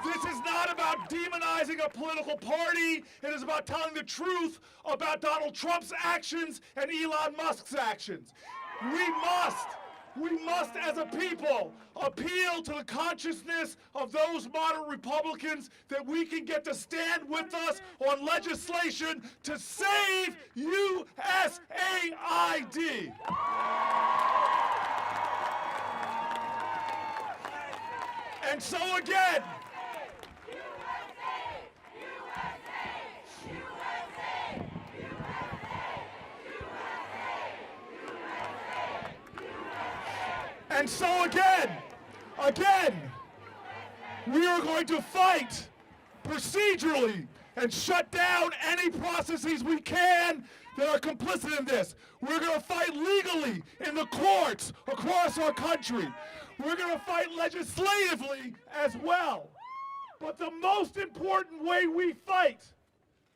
This is not about demonizing a political party. It is about telling the truth about Donald Trump's actions and Elon Musk's actions. We must as a people appeal to the consciousness of those moderate Republicans that we can get to stand with us on legislation to save USAID. And so again, and so again, we are going to fight procedurally and shut down any processes we can that are complicit in this. We're going to fight legally in the courts across our country. We're going to fight legislatively as well. But the most important way we fight,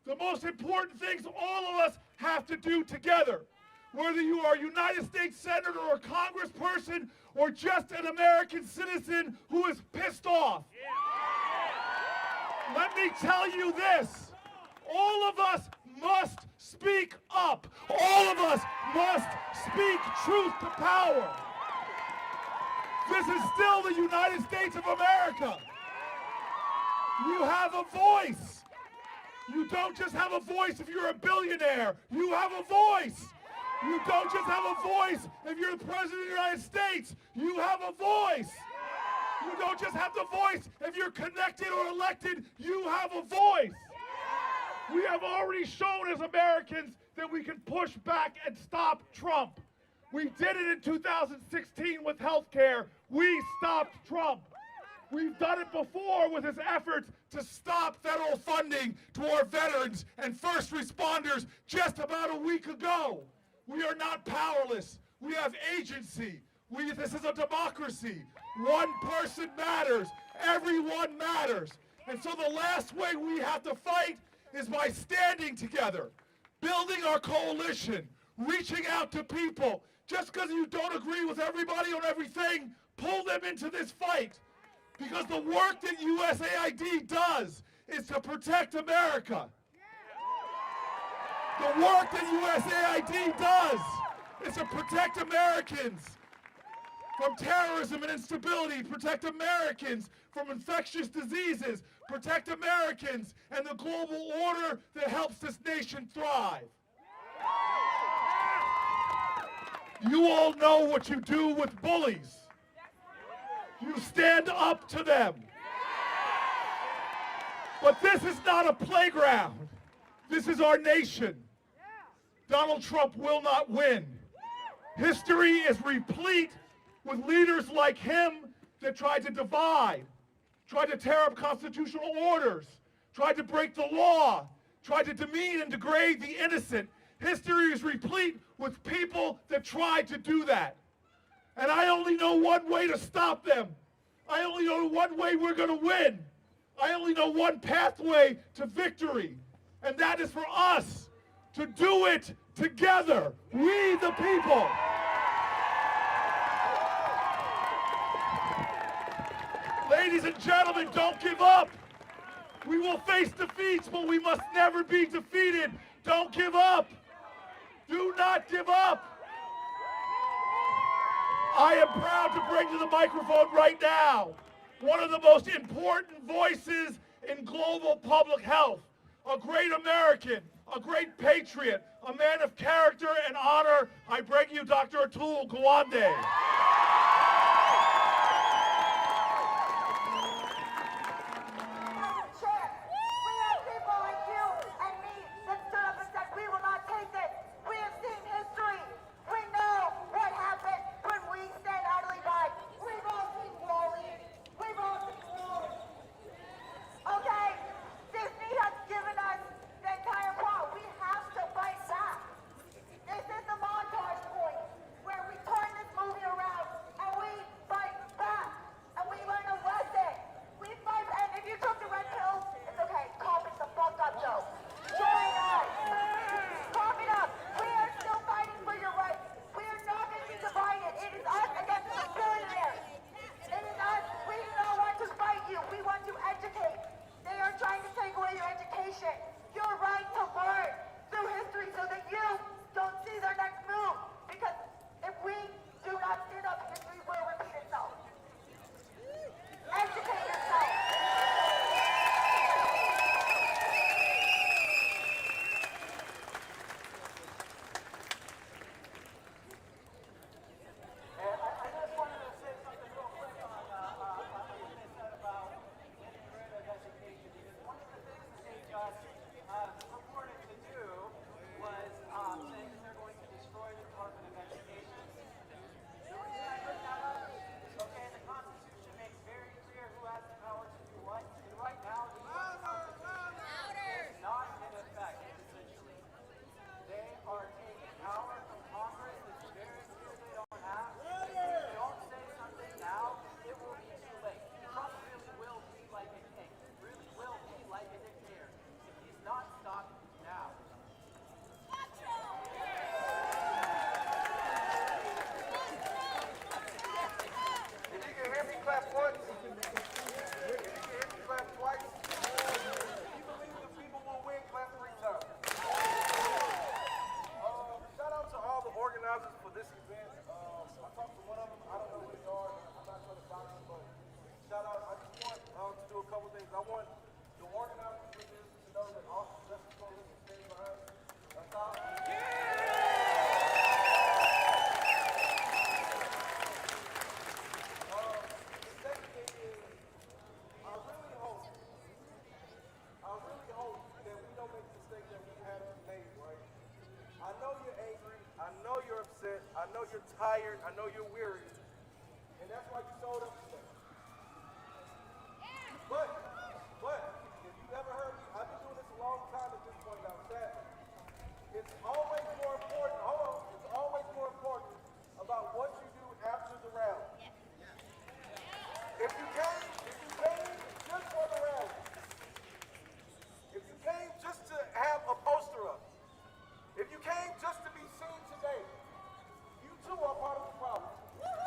the most important things all of us have to do together, whether you are a United States Senator or a Congressperson or just an American citizen who is pissed off. Let me tell you this. All of us must speak up. All of us must speak truth to power. This is still the United States of America. You have a voice. You don't just have a voice if you're a billionaire. You have a voice. You don't just have a voice if you're the President of the United States. You have a voice. You don't just have the voice if you're connected or elected. You have a voice. We have already shown as Americans that we can push back and stop Trump. We did it in 2016 with health care. We stopped Trump. We've done it before with his efforts to stop federal funding to our veterans and first responders just about a week ago. We are not powerless. We have agency. This is a democracy. One person matters. Everyone matters. And so the last way we have to fight is by standing together, building our coalition, reaching out to people. Just because you don't agree with everybody on everything, pull them into this fight. Because the work that USAID does is to protect America. The work that USAID does is to protect Americans from terrorism and instability, protect Americans from infectious diseases, protect Americans and the global order that helps this nation thrive. You all know what you do with bullies. You stand up to them. But this is not a playground. This is our nation. Donald Trump will not win. History is replete with leaders like him that tried to divide, tried to tear up constitutional orders, tried to break the law, tried to demean and degrade the innocent. History is replete with people that tried to do that. And I only know one way to stop them. I only know one way we're going to win. I only know one pathway to victory. And that is for us to do it together. We the people. Ladies and gentlemen, don't give up. We will face defeats, but we must never be defeated. Don't give up. Do not give up. I am proud to bring to the microphone right now one of the most important voices in global public health, a great American, a great patriot, a man of character and honor. I bring you Dr. Atul Gawande. I know you're tired. I know you're weary. And that's why you showed up today. But, if you've ever heard me, I've been doing this a long time at this point now, sadly. It's always more important, it's always more important about what you do after the rally. If you came just for the rally, if you came just to have a poster up, if you came just to be seen today, you too are part of the problem.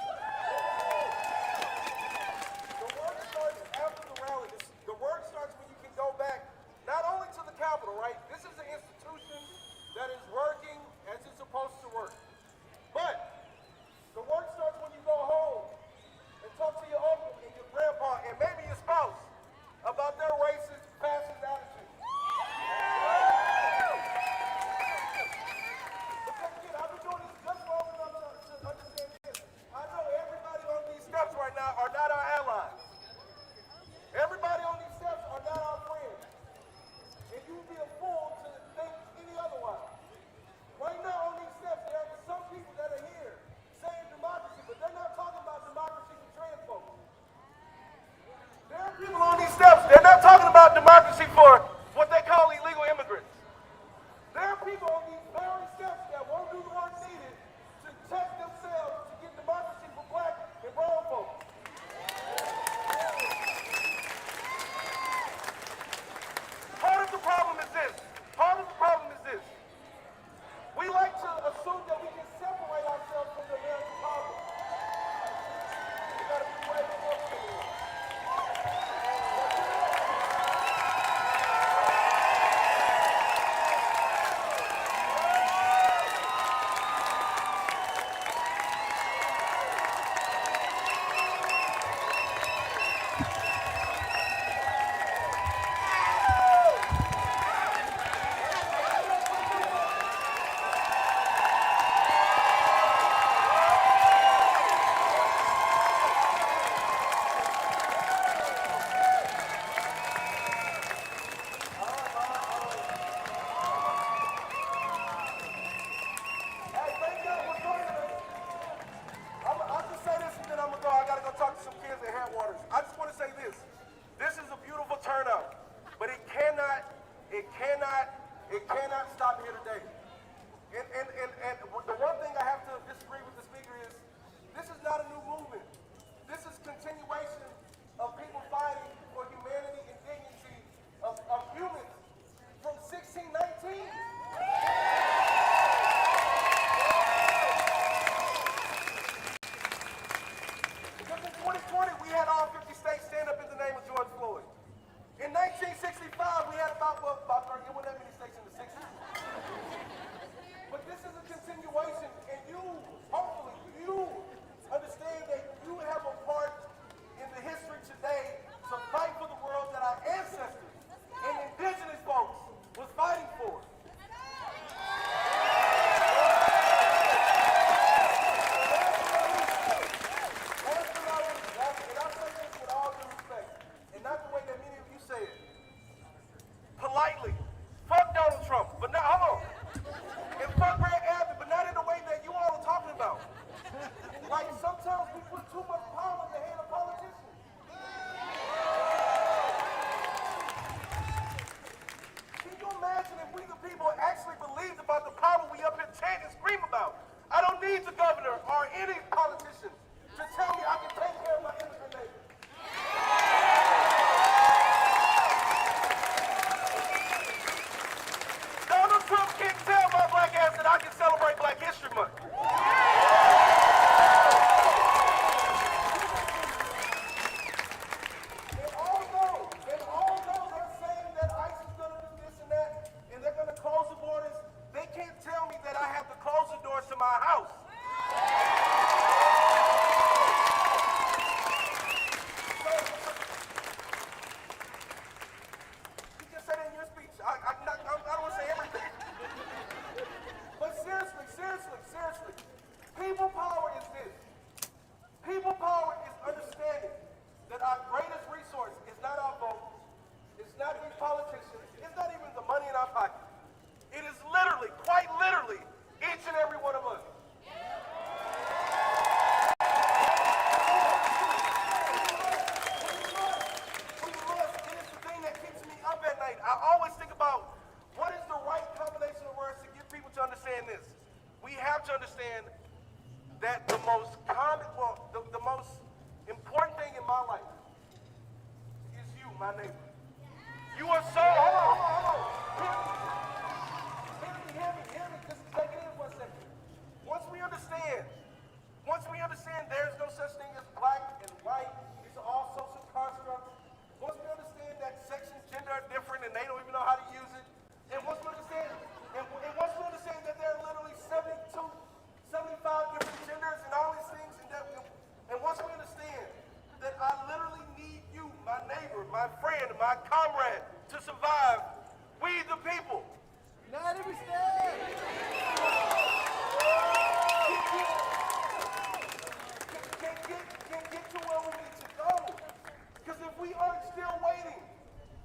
my neighbor. You are so, hold on. Hear me, just take it in for a second. Once we understand there's no such thing as black and white, these are all social constructs. Once we understand that sex and gender are different and they don't even know how to use it, and once we understand that there are literally 75 different genders and all these things, and once we understand that I literally need you, my neighbor, my friend, my comrade, to survive, we the people. United we stand! Can get to where we need to go. Because if we aren't still waiting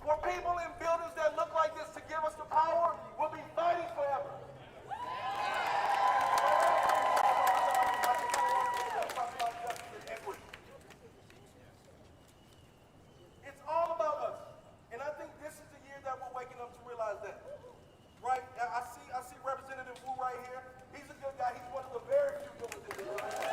for people in buildings that look like this to give us the power, we'll be fighting forever. It's all about us. And I think this is the year that we're waking up to realize that. Right? I see Representative Wu right here. He's a good guy. He's one of the very few good ones in this room.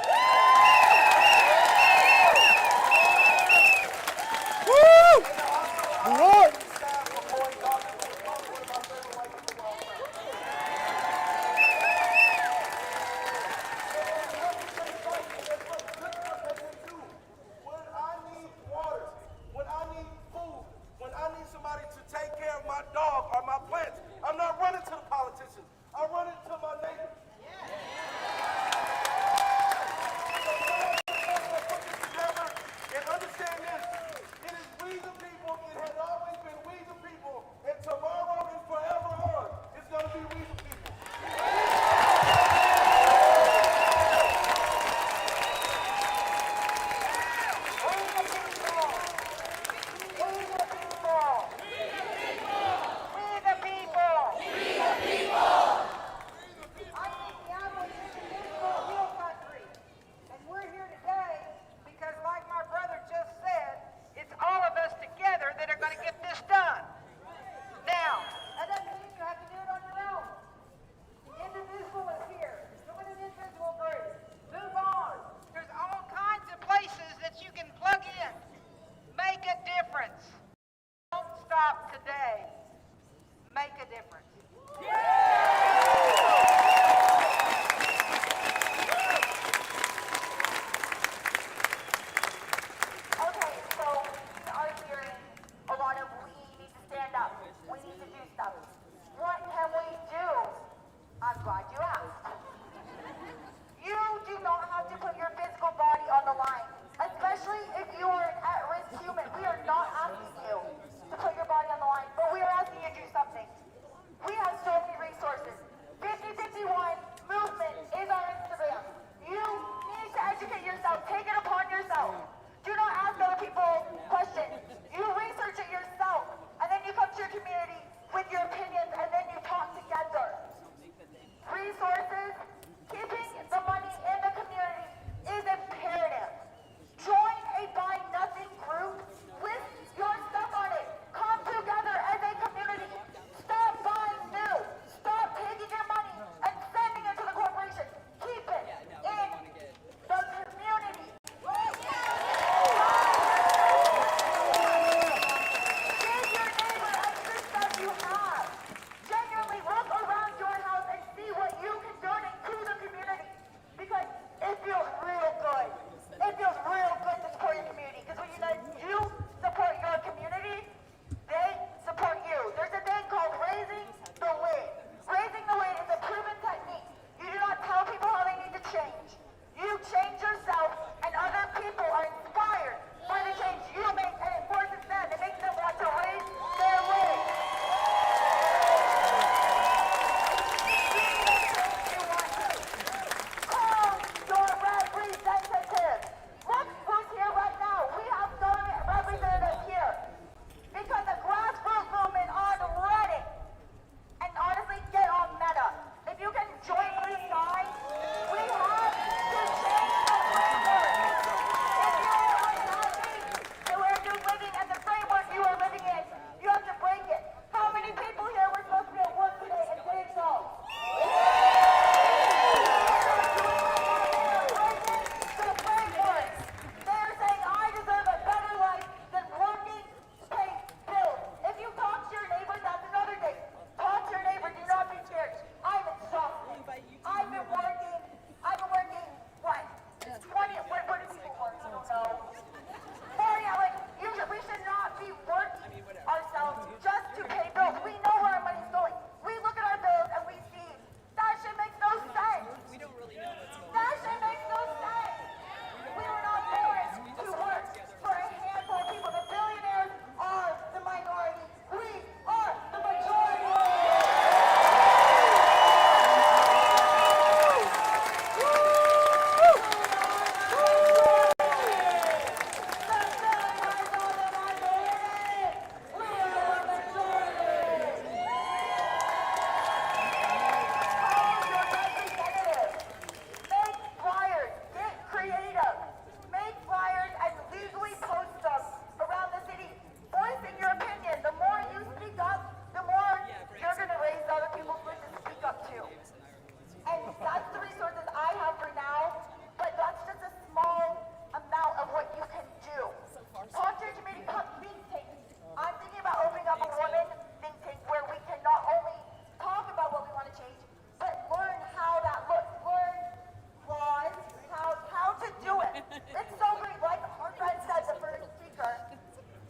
It's so great, like our friend said, the first speaker,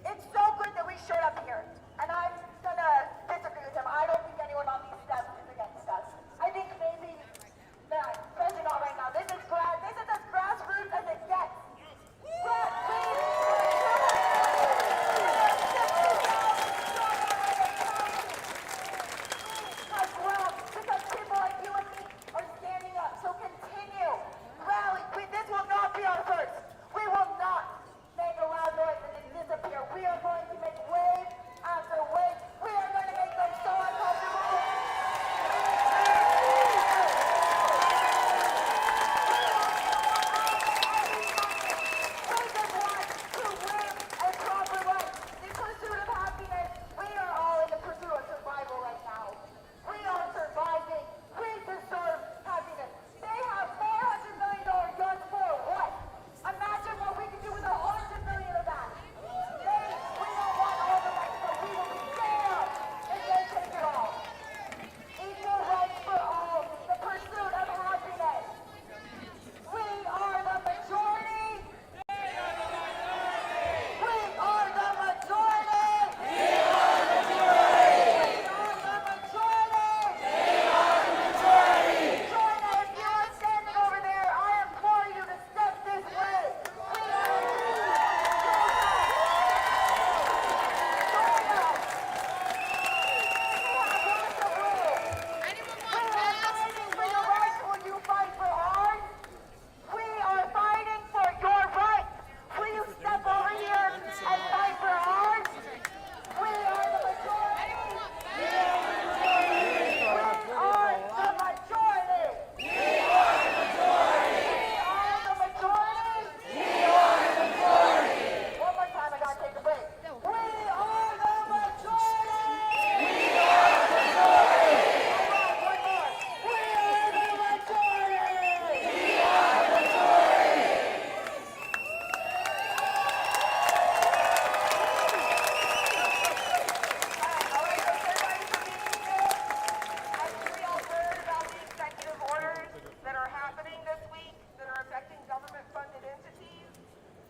it's so good that we showed up here. And I'm going to disagree with him. I don't think anyone on these steps is against us. I think maybe, man, especially not right now. This is as grassroots as it gets. Because people like you and me are standing up. So continue. Rally. This will not be our first. We will not make a loud noise and then disappear. We are going to make wave after wave. We are going to make them so uncomfortable. We just want to live a proper life. The pursuit of happiness. We are all in the pursuit of survival right now. We are surviving. We deserve happiness. They have $400 million guns for what? Imagine what we can do with $100 million of that. We don't want all the rights, but we will be there if they take it all. Equal rights for all. The pursuit of happiness. We are the majority. We are the majority. We are the majority. Join us. If you are standing over there, I implore you to step this way. We are fighting for your rights. Will you fight for ours? We are fighting for your rights. Will you step over here and fight for ours? We are the majority. We are the majority. One more time, I gotta take a break. We are the majority. One more. We are the majority. I'm sure y'all heard about the executive orders that are happening this week that are affecting government-funded entities.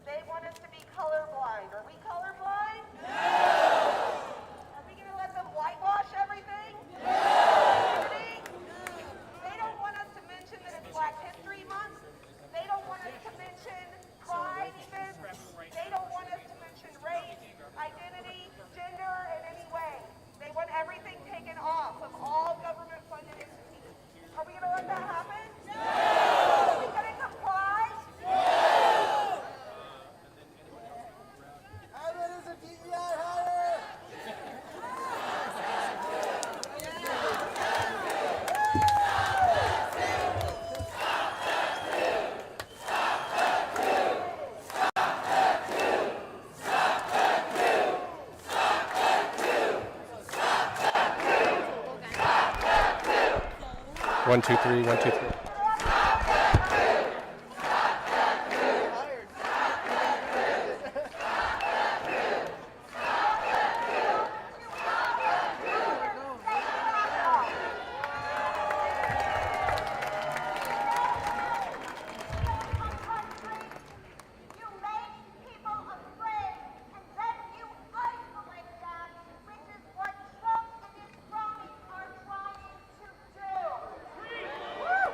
They want us to be colorblind. Are we colorblind? No! Are we going to let them whitewash everything? No! They don't want us to mention that it's Black History Month. They don't want us to mention pride even. They don't want us to mention race, identity, gender in any way. They want everything taken off of all government-funded entities. Are we going to let that happen? No! Are we going to comply? No! One, two, three, 1, 2, 3. You make people afraid, and then you isolate them, which is what Trump and his cronies are trying to do. Woo!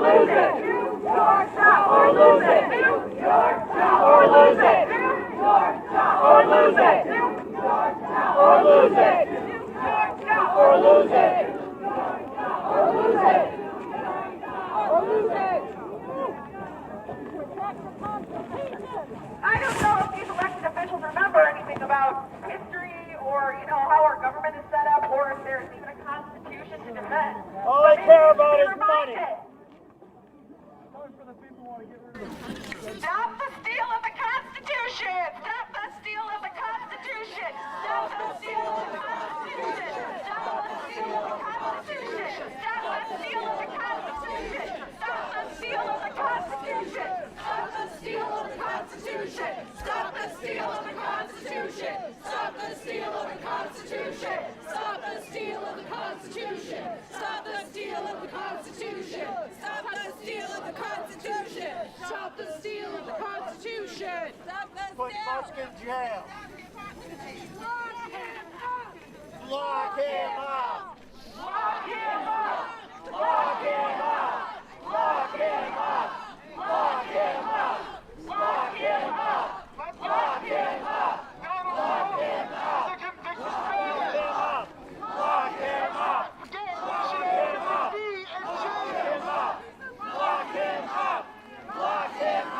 lose it. New York stop or lose it. New York stop or lose it. New York stop or lose it. New York stop or lose it. New York stop or lose it. Or lose it. Or lose it. I don't know if these elected officials remember anything about history or, how our government is set up, or if there's even a constitution to defend. All they care about is money. Stop the steal of the Constitution! Stop the steal of the Constitution! Stop the steal of the Constitution! Stop the steal of the Constitution! Stop the steal of the Constitution! Stop the steal of the Constitution! Stop the steal of the Constitution! Stop the steal of the Constitution! Stop the steal of the Constitution! Stop the steal of the Constitution! Stop the steal of the Constitution! Stop the steal of the Constitution! Stop the steal of the Constitution! Stop the Put Musk in jail. Lock him up! Lock him up. Lock him up! Lock him up! Lock him up! Lock him up! Lock him up! Lock him up! Lock him up! Lock him up. Lock him up. Lock him up. Lock him up. Lock him up. Lock him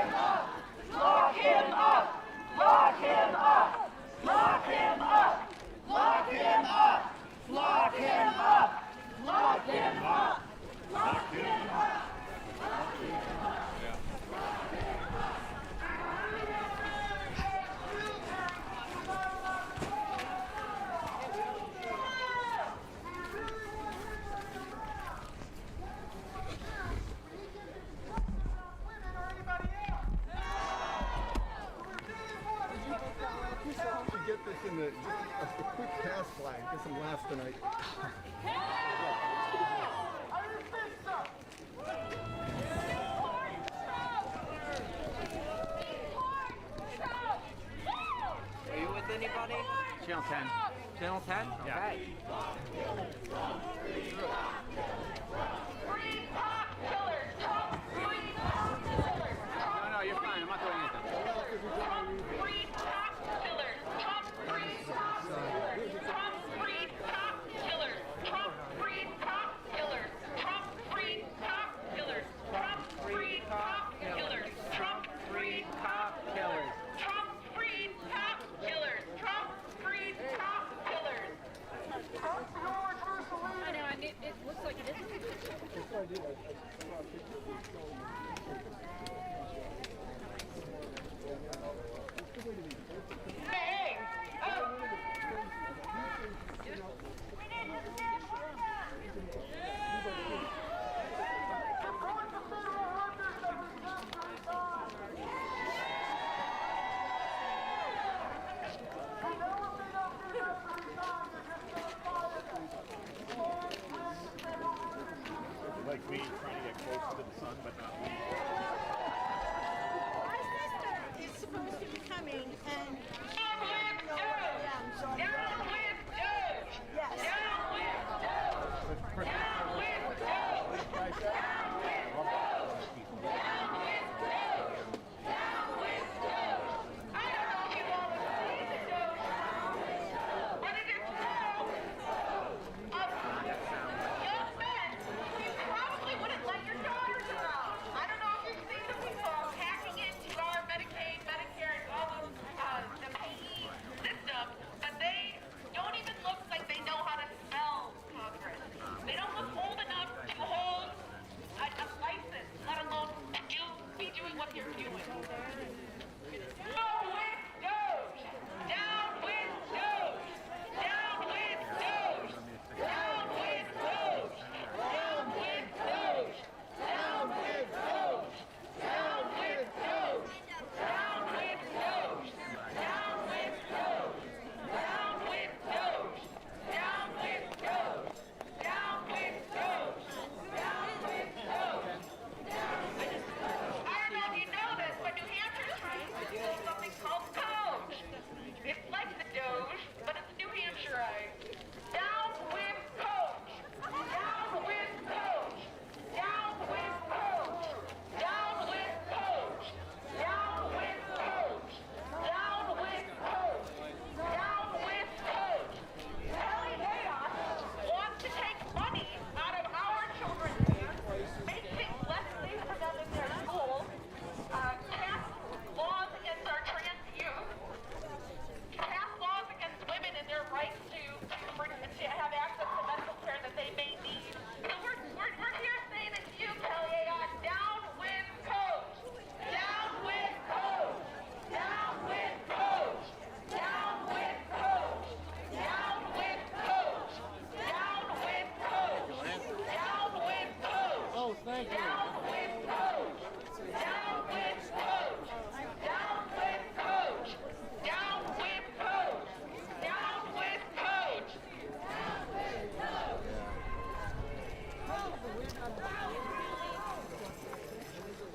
up. Lock him up! Lock him up! Lock him up! Lock him up! Lock him up! Lock him up! Lock him up! Get this in just a quick pass flag. Get some laughs tonight. Are you with anybody? Channel 10. Channel 10? Yeah. Okay. No, you're fine. I'm not doing anything. Like me trying to get closer to the sun, but not me. My sister is supposed to be coming, and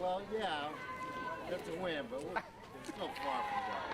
Well, yeah, that's a win, but we're still far from God.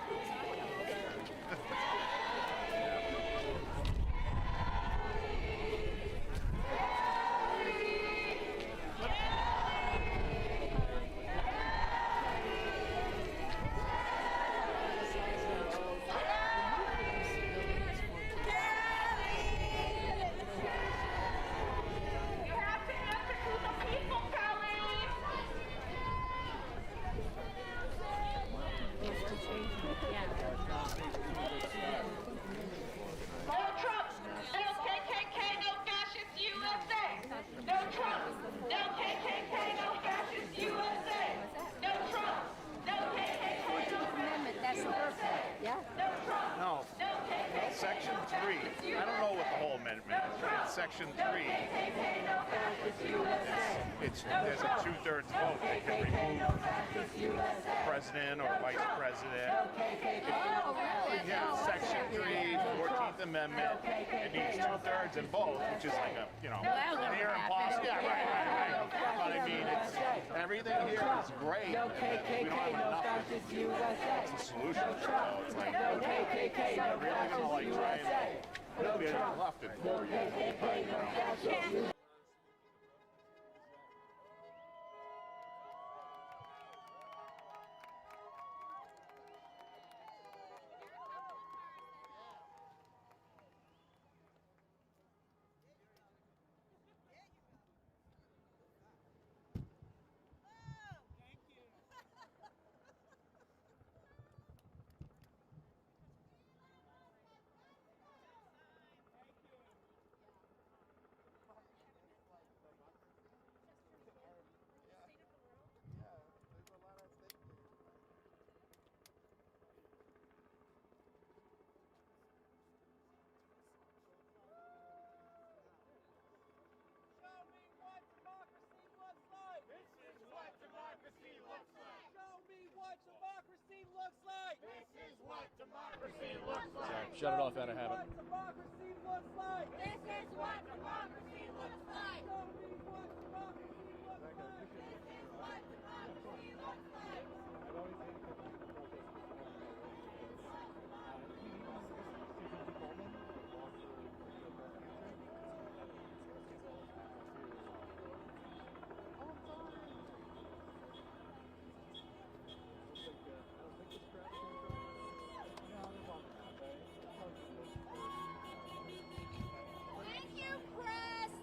Section 3. I don't know what the whole amendment is. In Section 3, there's a 2/3 vote that can remove president or vice president. Yeah, Section 3, 14th Amendment, it needs 2/3 in both, which is like a, near impossible. Yeah, right. But I mean, everything here is great. We don't have enough. It's a solution. So it's like, okay, I'm really gonna like try and be left in 4 years. Shut it off out of habit. Democracy looks like. This is what democracy looks like. Show me what democracy looks like. This is what democracy looks like. Thank you, press.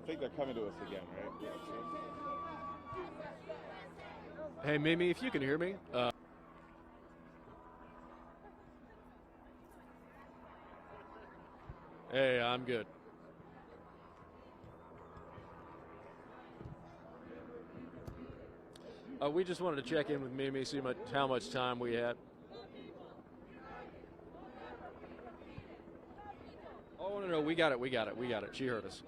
I think they're coming to us again, right? Hey, Mimi, if you can hear me. Hey, I'm good. We just wanted to check in with Mimi, see how much time we had. Oh, no, we got it. She heard us.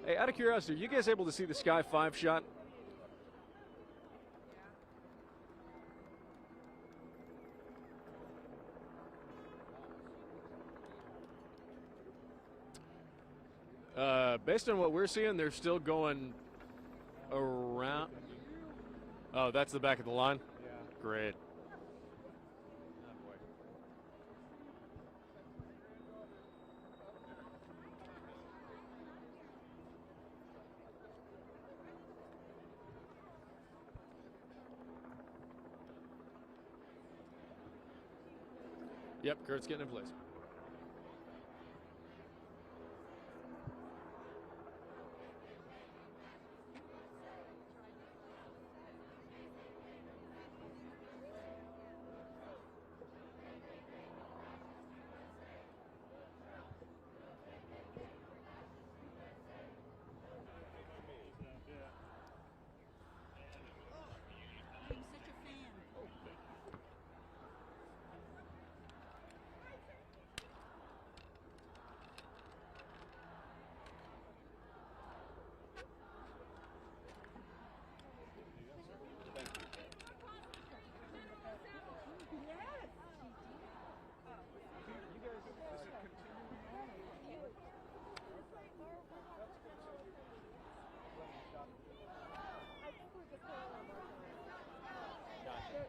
Hey, out of curiosity, are you guys able to see the Sky 5 shot? Based on what we're seeing, they're still going around. Oh, that's the back of the line? Yeah. Great. Yep, Kurt's getting in place.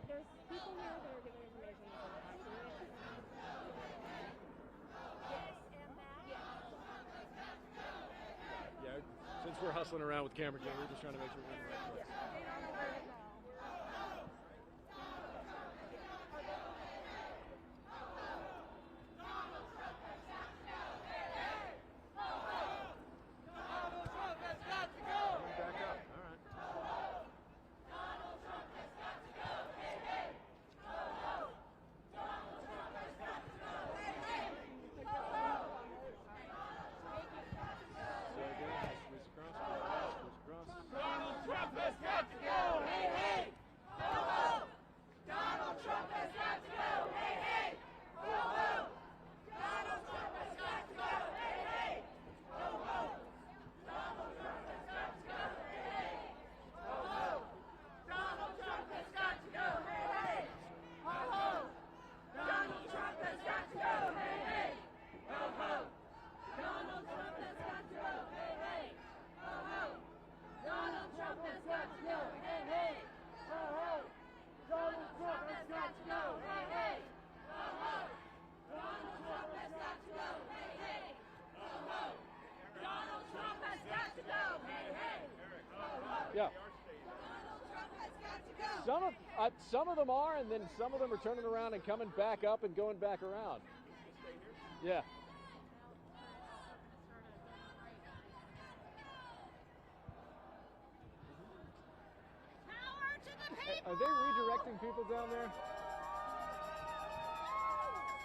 There's people here that are giving information that are accurate. Yeah, since we're hustling around with camera gear, we're just trying to make sure we're in the right place. Yeah. Some of them are, and then some of them are turning around and coming back up and going back around. Yeah. Power to the people! Are they redirecting people down there?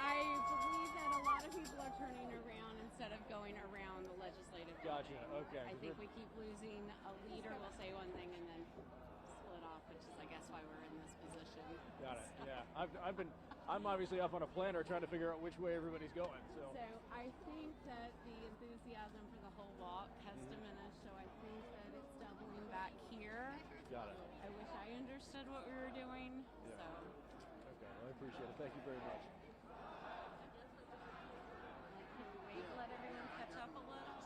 I believe that a lot of people are turning around instead of going around the legislative Gotcha. building. Okay. I think we keep losing a leader will say one thing and then split off, which is I guess why we're in this position. Got it. Yeah. I'm obviously up on a planner trying to figure out which way everybody's going. So I think that the enthusiasm for the whole walk has diminished, so I think that it's doubling back here. Got it. I wish I understood what we were doing. Yeah. So Okay. Well, I appreciate it. Thank you very much. can we wait and let everyone catch up a little?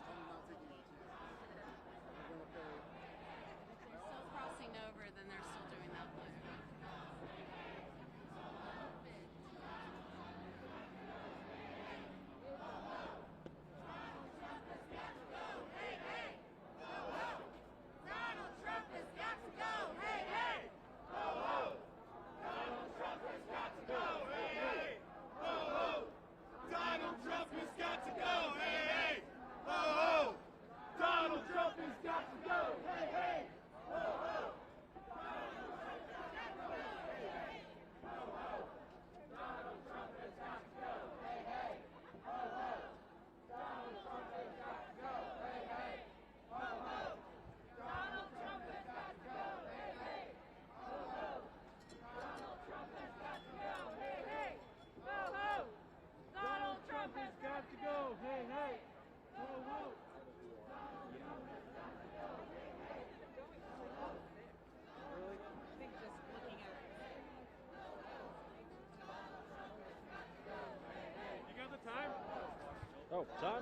If they're still crossing over, then they're still doing that loop.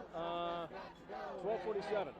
12:47.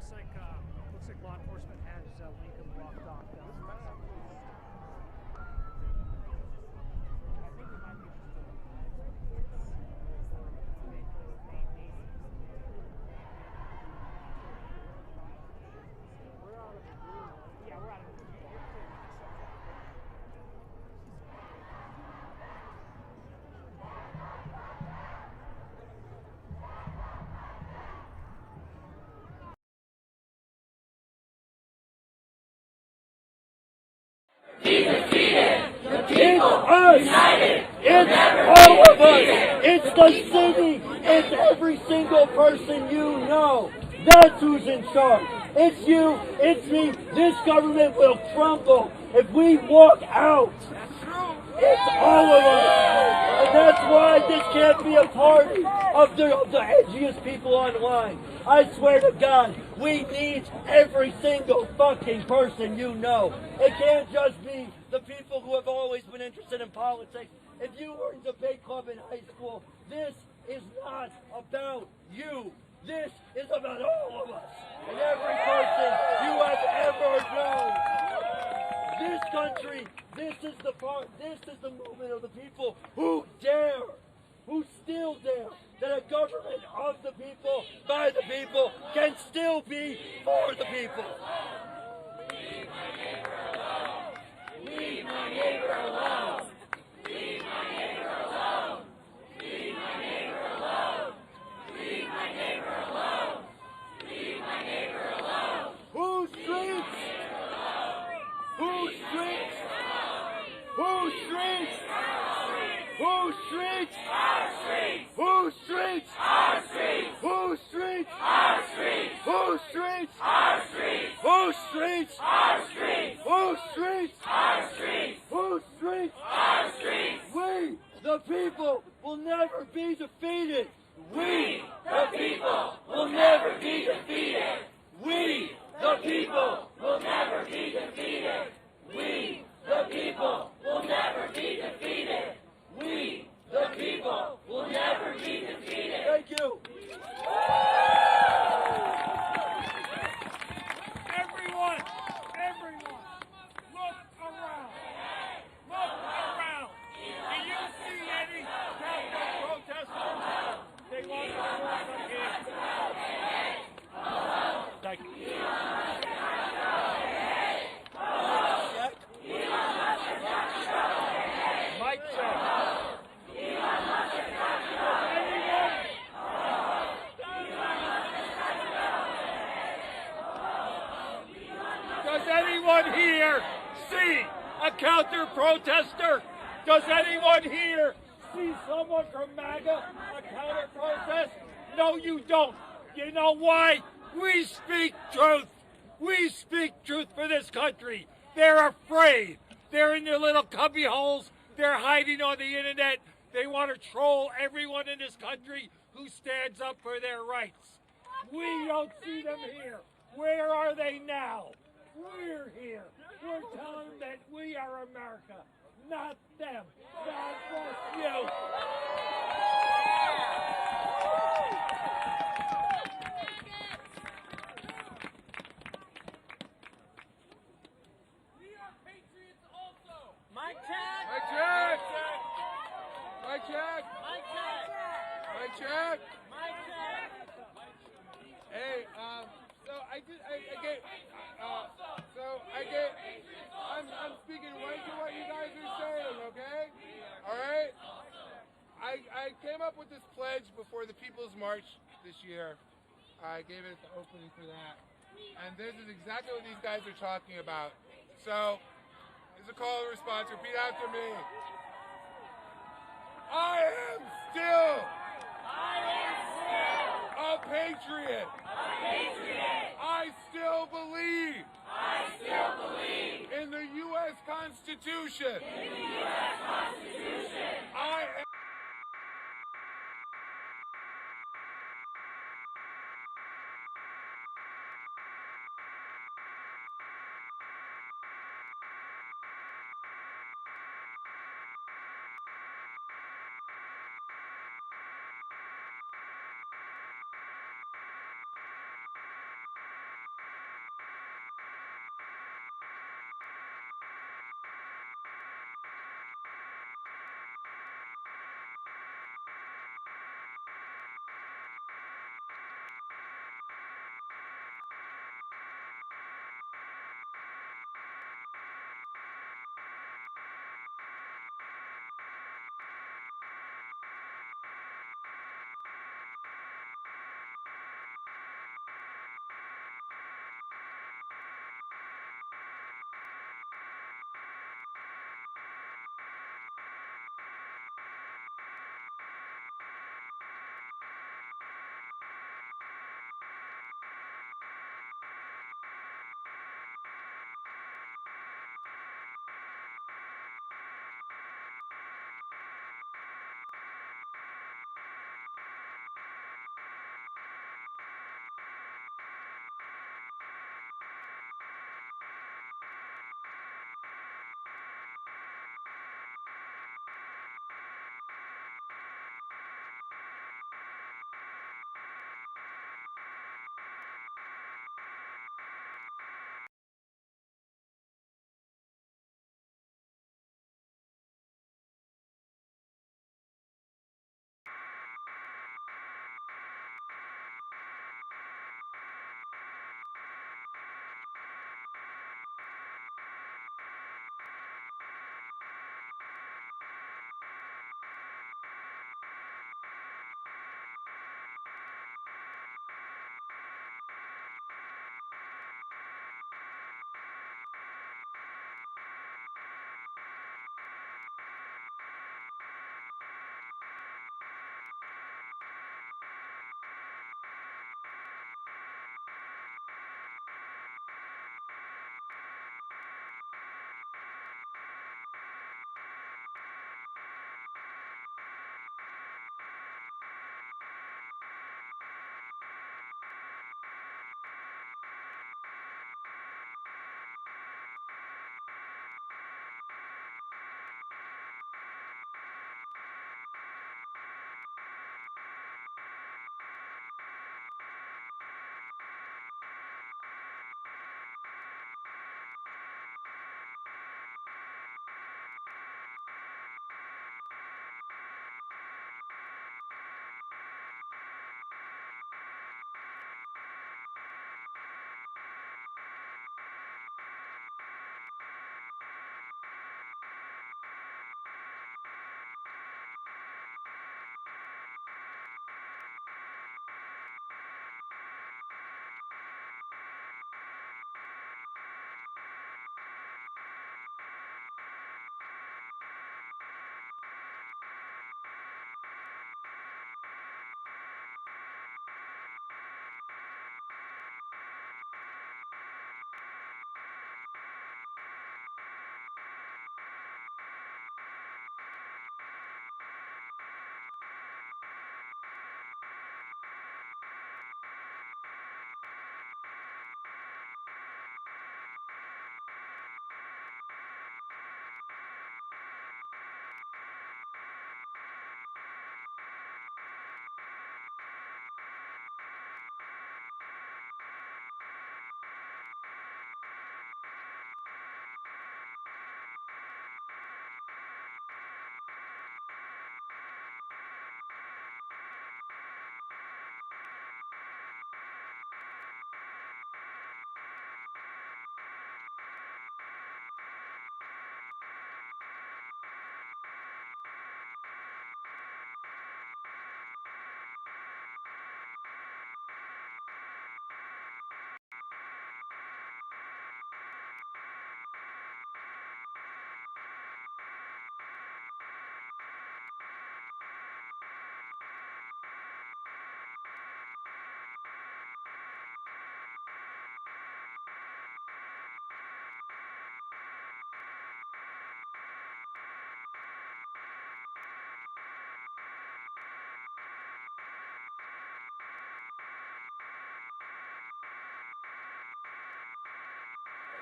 looks like law enforcement has Lincoln blocked off. I think we might be we're out of the room. Yeah, we're out of the room. It's us! United. It's all of us! It's the city! It's every single person you know! That's who's in charge! It's you, it's me, this government will crumble if we walk out! It's all of us! And that's why this can't be a party of the edgiest people online. I swear to God, we need every single fucking person you know. It can't just be the people who have always been interested in politics. If you were in debate club in high school, this is not about you. This is about all of us and every person you have ever known. This country, this is the movement of the people who dare, who still dare, that a government of the people, by the people, can still be for the people. Leave my neighbor alone. Leave my neighbor alone. Leave my neighbor alone. Leave my neighbor alone. Leave my neighbor alone. Whose streets? Whose streets? Whose streets? Whose streets? Our streets. Whose streets? Our streets. Whose streets? Our streets. Whose streets? Our streets. Whose streets? Our streets. Whose streets? Our streets. Whose streets? Our streets. We, the people, will never be defeated. We, the people, will never be defeated. We, the people, will never be defeated. We, the people, will never be defeated. We, the people, will never be defeated. Thank you. Everyone, look around. Look around. Do you see any protesters? They want to force on campus. Thank you. Mike check. Does anyone here see a counter-protester? Does anyone here see someone from MAGA, a counter-protest? No, you don't. You know why? We speak truth. We speak truth for this country. They're afraid. They're in their little cubby holes. They're hiding on the internet. They want to troll everyone in this country who stands up for their rights. We don't see them here. Where are they now? We're here. We're telling them that we are America, not them. God bless you. Mic check! Mic check! Mic check! Mic check! Mic check! Mic check! Hey, I'm speaking right to what you guys are saying, okay? All right? I came up with this pledge before the People's March this year. I gave it the opening for that. And this is exactly what these guys are talking about. So, here's a call and response. Repeat after me. I am still a patriot. I still believe in the U.S. Constitution. I am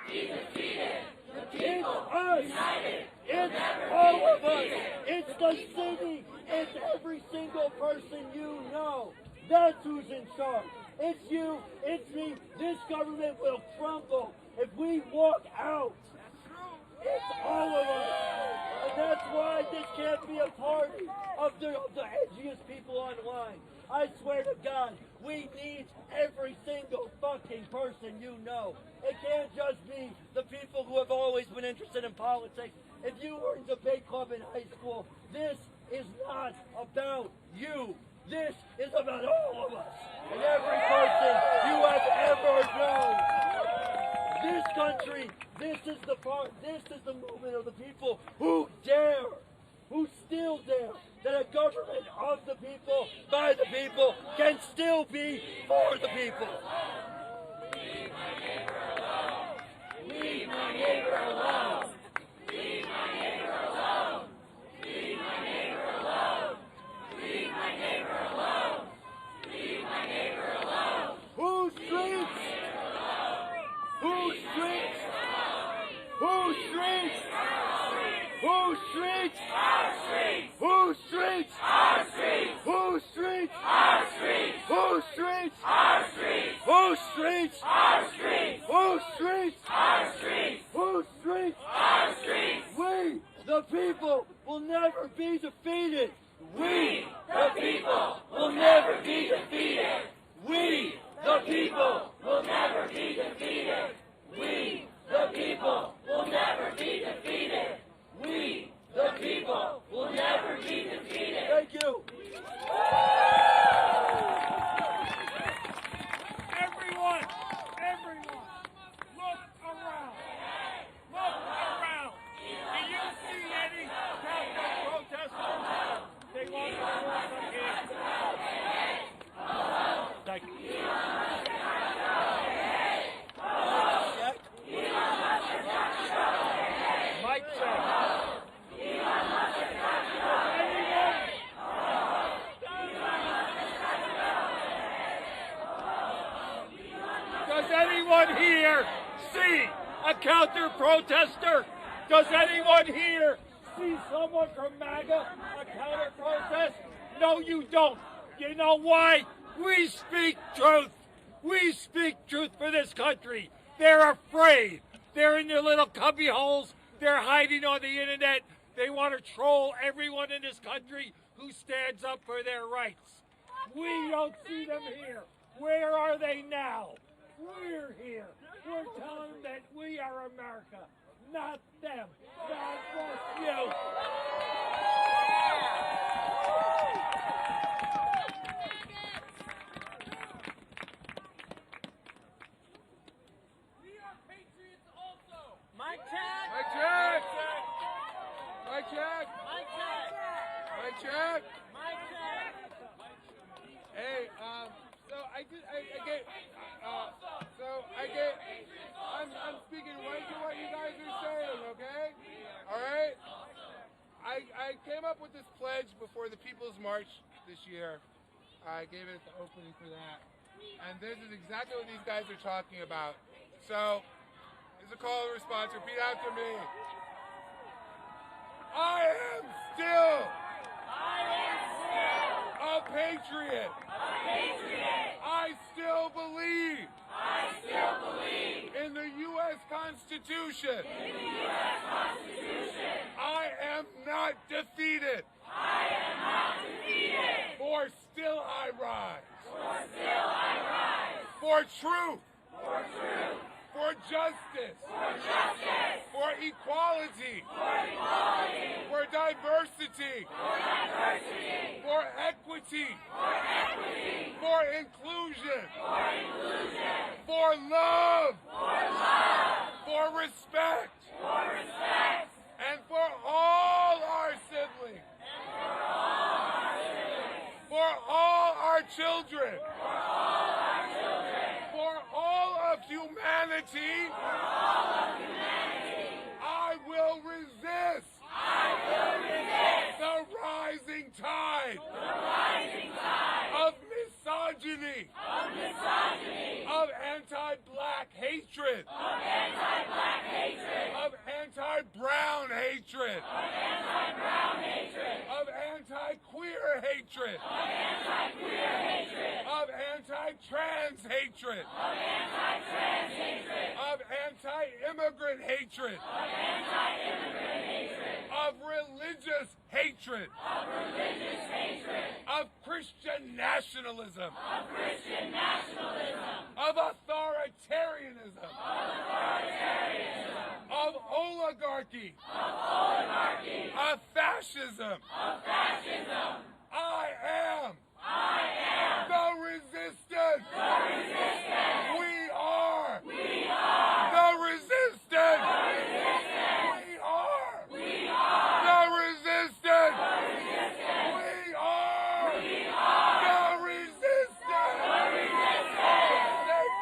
It's us. It's all of us. It's the city. It's every single person you know. That's who's in charge. It's you. It's me. This government will crumble if we walk out. It's all of us. And that's why this can't be a party of the edgiest people online. I swear to God, we need every single fucking person you know. It can't just be the people who have always been interested in politics. If you were in debate club in high school, this is not about you. This is about all of us and every person you have ever known. This country, this is the movement of the people who dare, who still dare, that a government of the people, by the people, can still be for the people. Leave my neighbor alone. Leave my neighbor alone. Leave my neighbor alone. Leave my neighbor alone. Leave my neighbor alone. Leave my neighbor alone. Whose streets? Whose streets? Whose streets? Whose streets? Our streets. Whose streets? Our streets. Whose streets? Our streets. Whose streets? Our streets. Whose streets? Our streets. Whose streets? Our streets. Whose streets? Our streets. We, the people, will never be defeated. We, the people, will never be defeated. We, the people, will never be defeated. We, the people, will never be defeated. We, the people, will never be defeated. Thank you. Everyone, look around. Look around. Do you see any protesters? They want to come here. Thank you. Check. Mike check. Does anyone here see a counter-protester? Does anyone here see someone from MAGA, a counter-protest? No, you don't. You know why? We speak truth. We speak truth for this country. They're afraid. They're in their little cubby holes. They're hiding on the internet. They want to troll everyone in this country who stands up for their rights. We don't see them here. Where are they now? We're here. We're telling them that we are America, not them. God bless you. Mic check! Mic check! Mic check! Mic check! Mic check! Mic check! Hey, I'm speaking right to what you guys are saying, okay? All right? I came up with this pledge before the People's March this year. I gave it the opening for that. And this is exactly what these guys are talking about. So, here's a call and response. Repeat after me. I am still a patriot. I still believe in the U.S. Constitution. I am not defeated. For still I rise. For truth. For justice. For equality. For diversity. For equity. For inclusion. For love. For respect. And for all our siblings. For all our children. For all of humanity. I will resist. The rising tide of misogyny, of anti-black hatred, of anti-brown hatred, of anti-queer hatred, of anti-trans hatred, of anti-immigrant hatred, of religious hatred, of Christian nationalism, of authoritarianism, of oligarchy, of fascism. I am the resistance. We are the resistance. We are the resistance. We are the resistance. Thank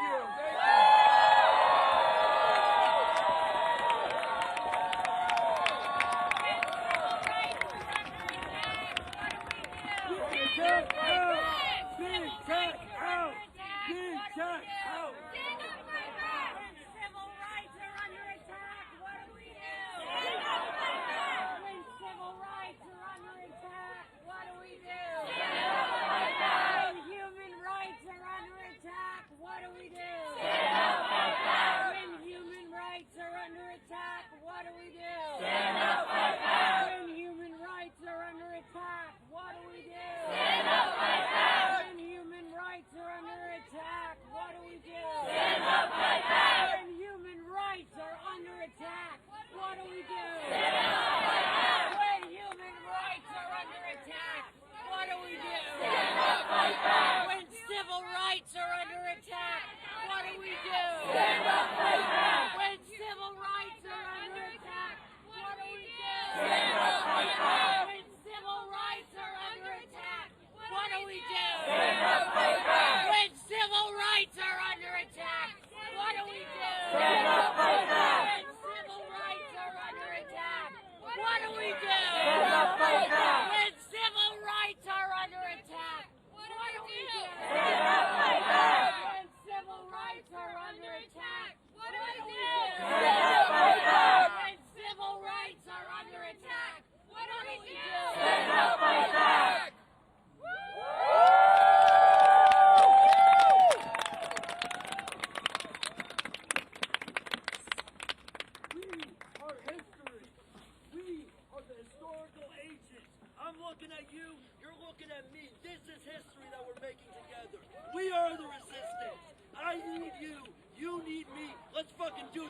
you.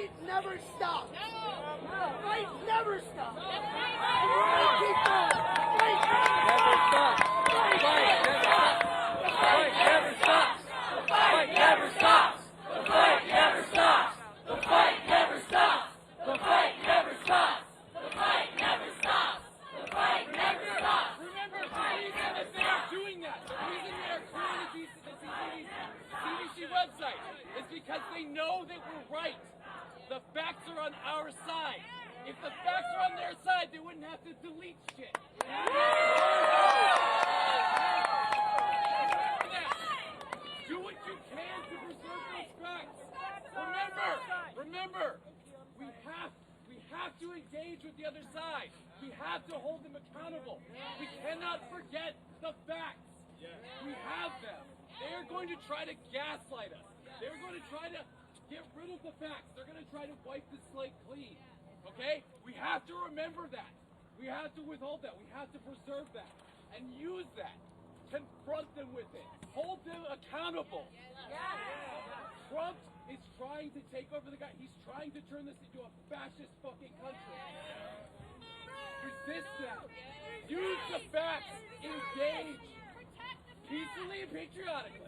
fight never stops. The fight never stops. Keep going. Fight never stops. The fight never stops. The fight never stops. The fight never stops. The fight never stops. The fight never stops. The fight never stops. The fight never stops. Remember, the reason that they are doing that, the reason they are creating the CDC website is because they know that we're right. The facts are on our side. If the facts are on their side, they wouldn't have to delete shit. Do what you can to preserve those facts. Remember, we have to engage with the other side. We have to hold them accountable. We cannot forget the facts. We have them. They are going to try to gaslight us. They're going to try to get rid of the facts. They're going to try to wipe the slate clean. Okay? We have to remember that. We have to withhold that. We have to preserve that and use that. Confront them with it. Hold them accountable. Trump is trying to take over the guy. He's trying to turn this into a fascist fucking country. Resist that. Use the facts. Engage. Peacefully and patriotically.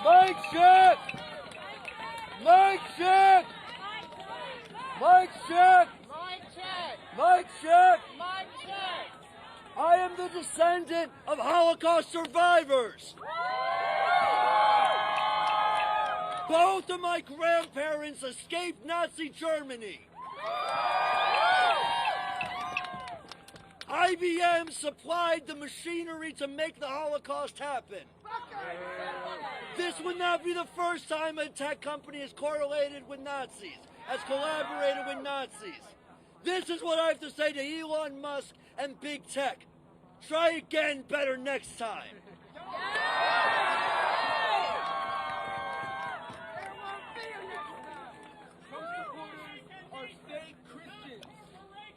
Mic check! Mic check! Mic check! Mic check! I am the descendant of Holocaust survivors. Both of my grandparents escaped Nazi Germany. IBM supplied the machinery to make the Holocaust happen. This would not be the first time a tech company has correlated with Nazis, has collaborated with Nazis. This is what I have to say to Elon Musk and big tech. Try again better next time.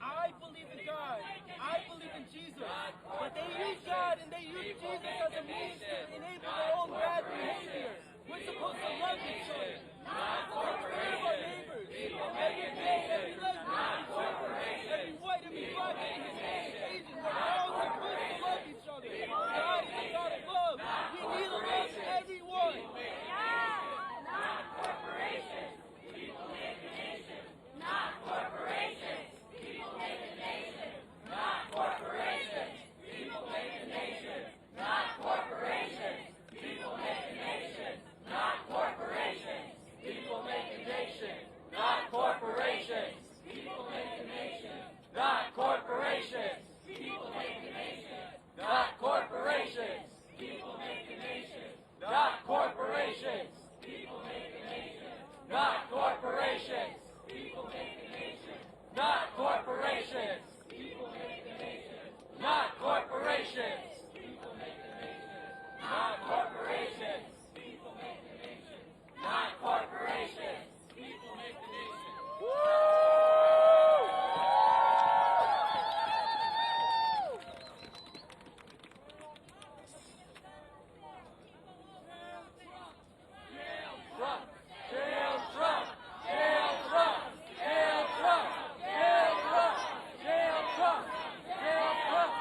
I believe in God. I believe in Jesus. But they use God and they use Jesus as a means to enable their own bad behavior. We're supposed to love each other. We're supposed to serve our neighbors. Every gay, every lesbian, every white, every black, every Asian. We're all supposed to love each other. God is a God of love. We need to love everyone. Not corporations. People make a nation. Not corporations. People make a nation. Not corporations. People make a nation. Not corporations. People make a nation. Not corporations. People make a nation. Not corporations. People make a nation. Not corporations. People make a nation. Not corporations. People make a nation. Not corporations. People make a nation. Not corporations. People make a nation. Not corporations. People make a nation. Not corporations. People make a nation. Not corporations. People make a nation. Not corporations. People make a nation. Trump! Jail Trump! Jail Trump! Jail Trump! Jail Trump! Jail Trump! Jail Trump!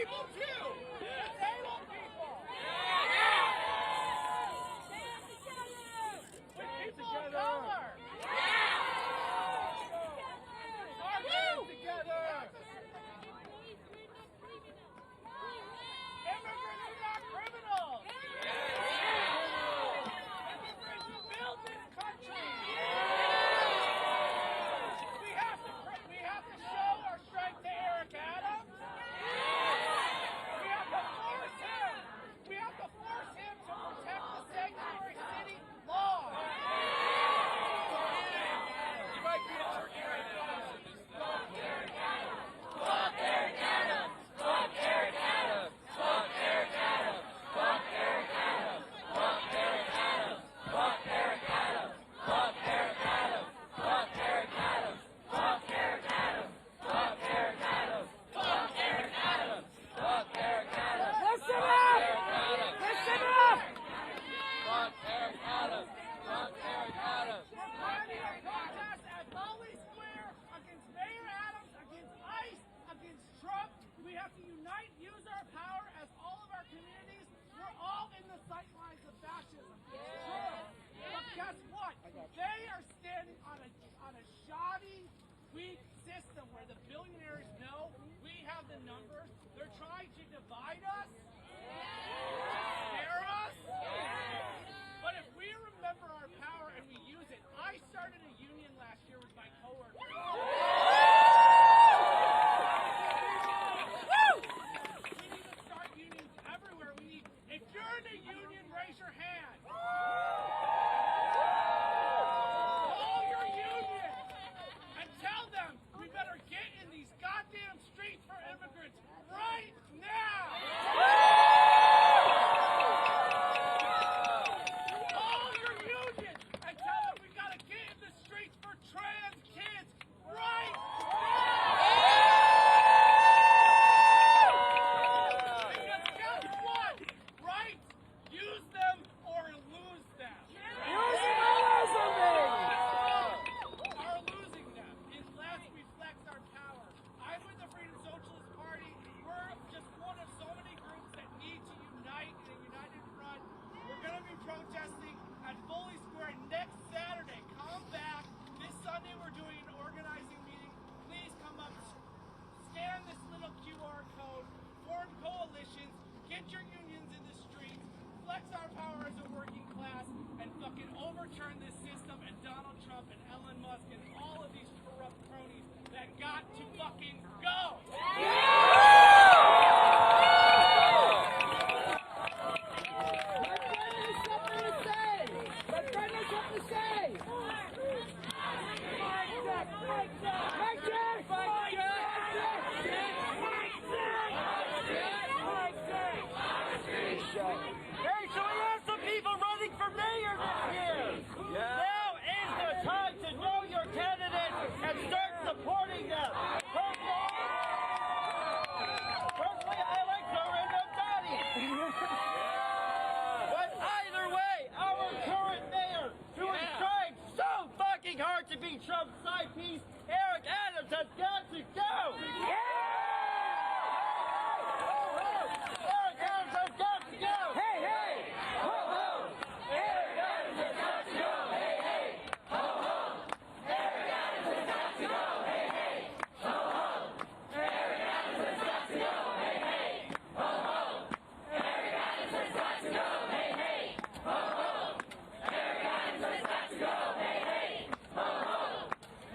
people too. Disabled people. With people of color. Our hands together. Immigrants are not criminals. Immigrants who build this country. We have to show our strength to Eric Adams. We have to force him. We have to force him to protect the sanctuary city law. You might be a turkey right now. Fuck Eric Adams. Fuck Eric Adams. Fuck Eric Adams. Fuck Eric Adams. Fuck Eric Adams. Fuck Eric Adams. Fuck Eric Adams. Fuck Eric Adams. Fuck Eric Adams. Fuck Eric Adams. Fuck Eric Adams. Fuck Eric Adams. Fuck Eric Adams. Listen up! Listen up! Fuck Eric Adams. Fuck Eric Adams. We're planning a protest at Foley Square against Mayor Adams, against ICE, against Trump. We have to unite, use our power as all of our communities. We're all in the sight lines of fascism. It's true. But guess what? They are standing on a shoddy, weak system where the billionaires know we have the numbers. They're trying to divide us, scare us. But if we remember our power and we use it, I started a union last year with my coworkers. We need to start unions everywhere. If you're in a union, raise your hand. Call your union and tell them we better get in these goddamn streets for immigrants right now. Call your union and tell them we gotta get in the streets for trans kids right now. Because guess what? Right? Use them or lose them. Use them or lose them, Are losing them unless we flex our power. I'm with the Freedom Socialist Party. We're just one of so many groups that need to unite in a united front. We're going to be protesting at Foley Square next Saturday. Come back. This Sunday we're doing an organizing meeting. Please come up, scan this little QR code, form coalitions, get your unions in the streets, flex our power as a working class, and fucking overturn this system and Donald Trump and Elon Musk and all of these corrupt cronies that got to fucking go. Hey, so we have some people running for mayor this year. Now is the time to know your candidates and start supporting them. Personally, I like Dorinda Dottie. But either way, our current mayor, who is trying so fucking hard to be Trump's side piece, Eric Adams, has got to go. Eric Adams has got to go. Hey, hey. Ho, ho. Eric Adams has got to go. Hey, hey. Ho, ho. Eric Adams has got to go. Hey, hey. Ho, ho. Eric Adams has got to go. Hey, hey. Ho, ho. Eric Adams has got to go. Hey, hey. Ho, ho. Eric Adams has got to go. Hey, hey. Ho, ho.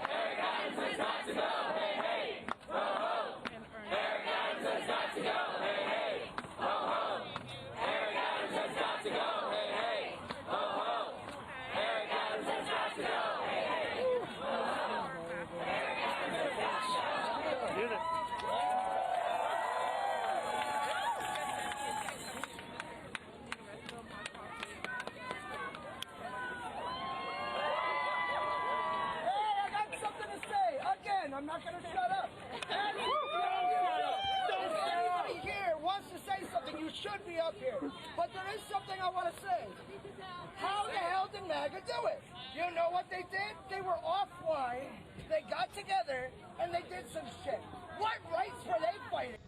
Eric Adams has got to go. Hey, hey. Ho, ho. Eric Adams has got to go. Hey, hey. Ho, ho. Eric Adams has got to go. Hey, hey. Ho, ho. Eric Adams has got to go. Hey, hey. Ho, ho. Eric Adams has got to go. Hey, I got something to say. Again, I'm not going to shut up. Anybody here wants to say something, you should be up here. But there is something I want to say. How the hell did MAGA do it? You know what they did? They were offline, they got together, and they did some shit. What rights were they fighting?